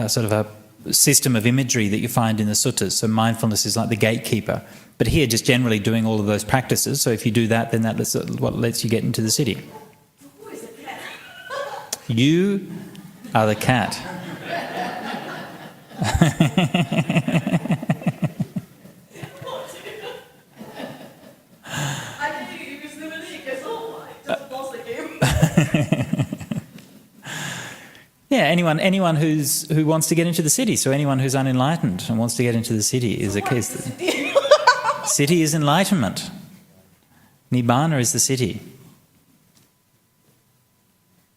sort of a system of imagery that you find in the suttas. So mindfulness is like the gatekeeper. But here, just generally doing all of those practices. So if you do that, then that's what lets you get into the city. You are the cat. Yeah, anyone who wants to get into the city. So anyone who's unenlightened and wants to get into the city is a case. City is enlightenment. Nibbana is the city.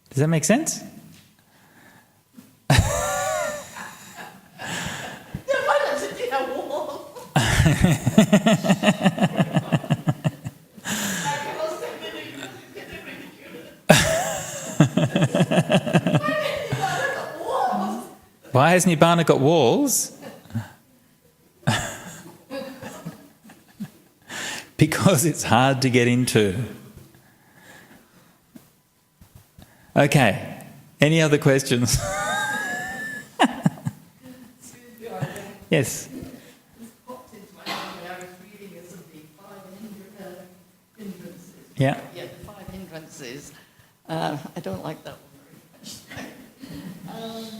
Does that make sense? Why does it have walls? Why has Nibbana got walls? Because it's hard to get into. Okay. Any other questions? Yes. Yeah. Yeah, the 5 hindrances. I don't like that one very much.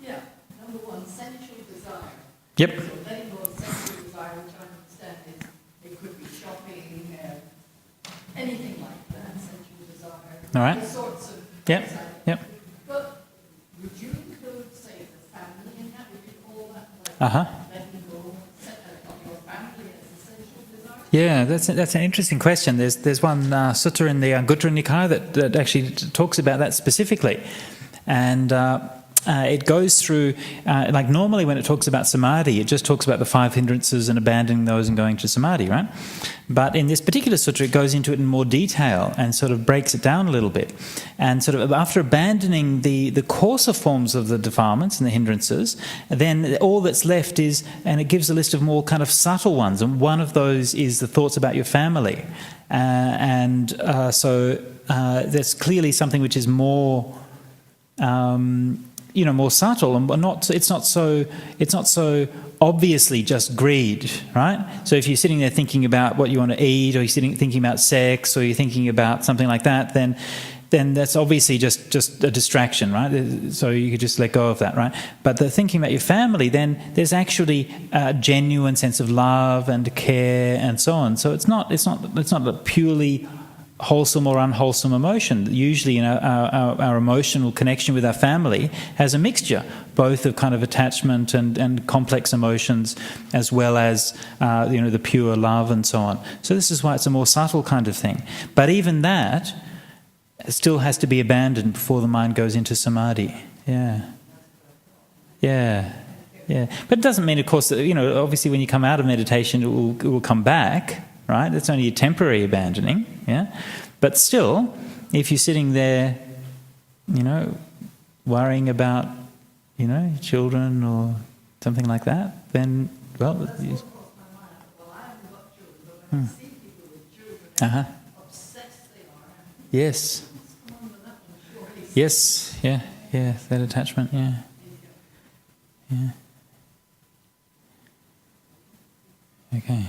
Yeah, number 1, sensual desire. Yep. So letting go of sensual desire, which I understand it could be shopping, anything like that, sensual desire. All right. All sorts of Yep. desire. Yep. But would you include, say, the family in that? Would you call that like letting go of your family as a sensual desire? Yeah, that's an interesting question. There's one sutta in the Anguttara Nikaya that actually talks about that specifically, and it goes through like normally when it talks about samadhi, it just talks about the 5 hindrances and abandoning those and going to samadhi, right? But in this particular sutta, it goes into it in more detail and sort of breaks it down a little bit. And sort of after abandoning the coarser forms of the defilements and the hindrances, then all that's left is, and it gives a list of more kind of subtle ones. And one of those is the thoughts about your family. So there's clearly something which is more... more subtle, and it's not so obviously just greed, right? So if you're sitting there thinking about what you want to eat, or you're thinking about sex, or you're thinking about something like that, then that's obviously just a distraction, right? So you could just let go of that, right? But the thinking about your family, then there's actually a genuine sense of love and care and so on. So it's not a purely wholesome or unwholesome emotion. Usually, our emotional connection with our family has a mixture both of kind of attachment and complex emotions, as well as the pure love and so on. So this is why it's a more subtle kind of thing. But even that still has to be abandoned before the mind goes into samadhi. Yeah. But it doesn't mean, of course, that, obviously when you come out of meditation, it will come back, right? It's only a temporary abandoning, yeah? But still, if you're sitting there, worrying about, children or something like that, then, well... Yes. Yes, yeah, that attachment, yeah. Okay.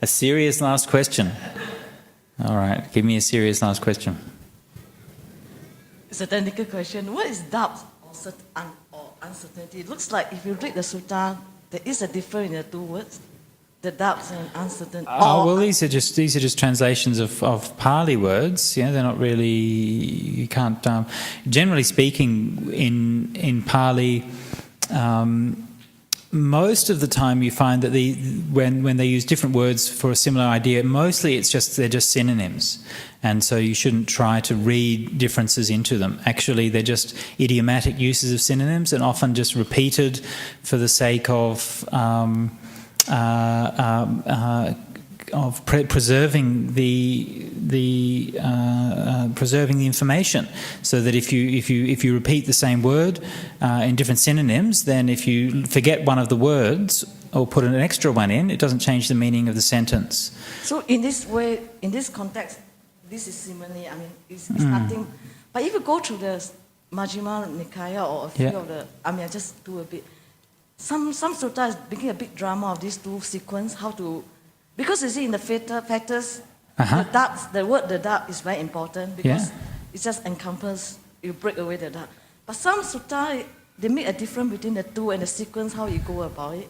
A serious last question. All right, give me a serious last question. It's a technical question. What is doubt or uncertainty? It looks like if you read the sutta, there is a difference in the two words, the doubts and uncertainty. Well, these are just translations of Pali words. Yeah, they're not really. You can't. Generally speaking, in Pali. Most of the time you find that when they use different words for a similar idea, mostly they're just synonyms, and so you shouldn't try to read differences into them. Actually, they're just idiomatic uses of synonyms, and often just repeated for the sake of preserving preserving the information, so that if you repeat the same word in different synonyms, then if you forget one of the words or put an extra one in, it doesn't change the meaning of the sentence. So in this way, in this context, this is similarly. I mean, it's nothing. But if you go to the Majjhima Nikaya or a few of the, I just do a bit. Some sutta is making a big drama of these two sequence, how to. Because you see, in the factors, the word the dark is very important, because it just encompasses, you break away the dark. But some sutta, they make a difference between the two and the sequence, how you go about it.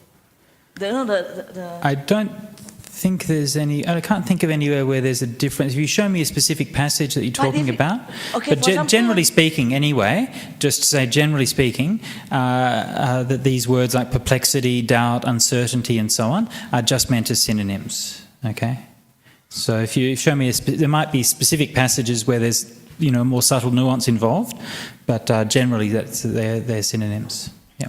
I don't think there's any. I can't think of anywhere where there's a difference. If you show me a specific passage that you're talking about, but generally speaking, anyway, just to say generally speaking, that these words like perplexity, doubt, uncertainty, and so on are just meant as synonyms. Okay, so if you show me, there might be specific passages where there's more subtle nuance involved, but generally they're synonyms. Yeah.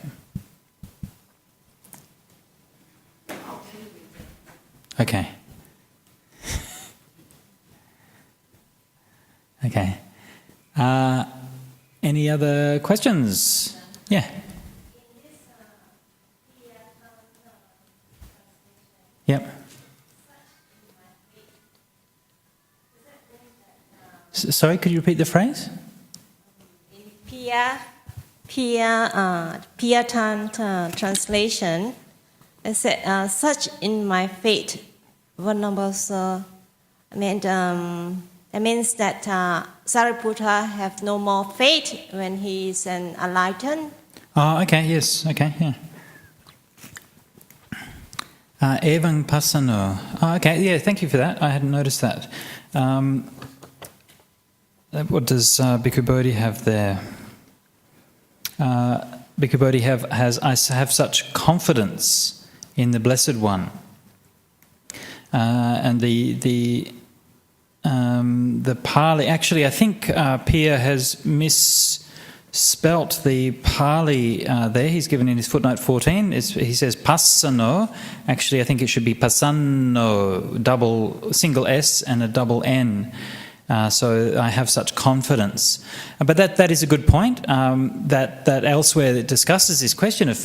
Okay. Okay. Any other questions? Yeah. Yep. Sorry, could you repeat the phrase? In Piyatan translation, it said, such in my fate, Venerable Sir, that means that Sariputta have no more fate when he is an enlightened. Oh, okay, yes, okay, yeah. Evang Passano. Oh, okay, yeah, thank you for that. I hadn't noticed that. What does Bhikkhu Bodhi have there? Bhikkhu Bodhi I have such confidence in the Blessed One, and the Pali. Actually, I think Pia has misspelt the Pali there. He's given in his footnote 14. He says passano. Actually, I think it should be passanno, single S and a double N. So I have such confidence. But that is a good point. That elsewhere it discusses this question of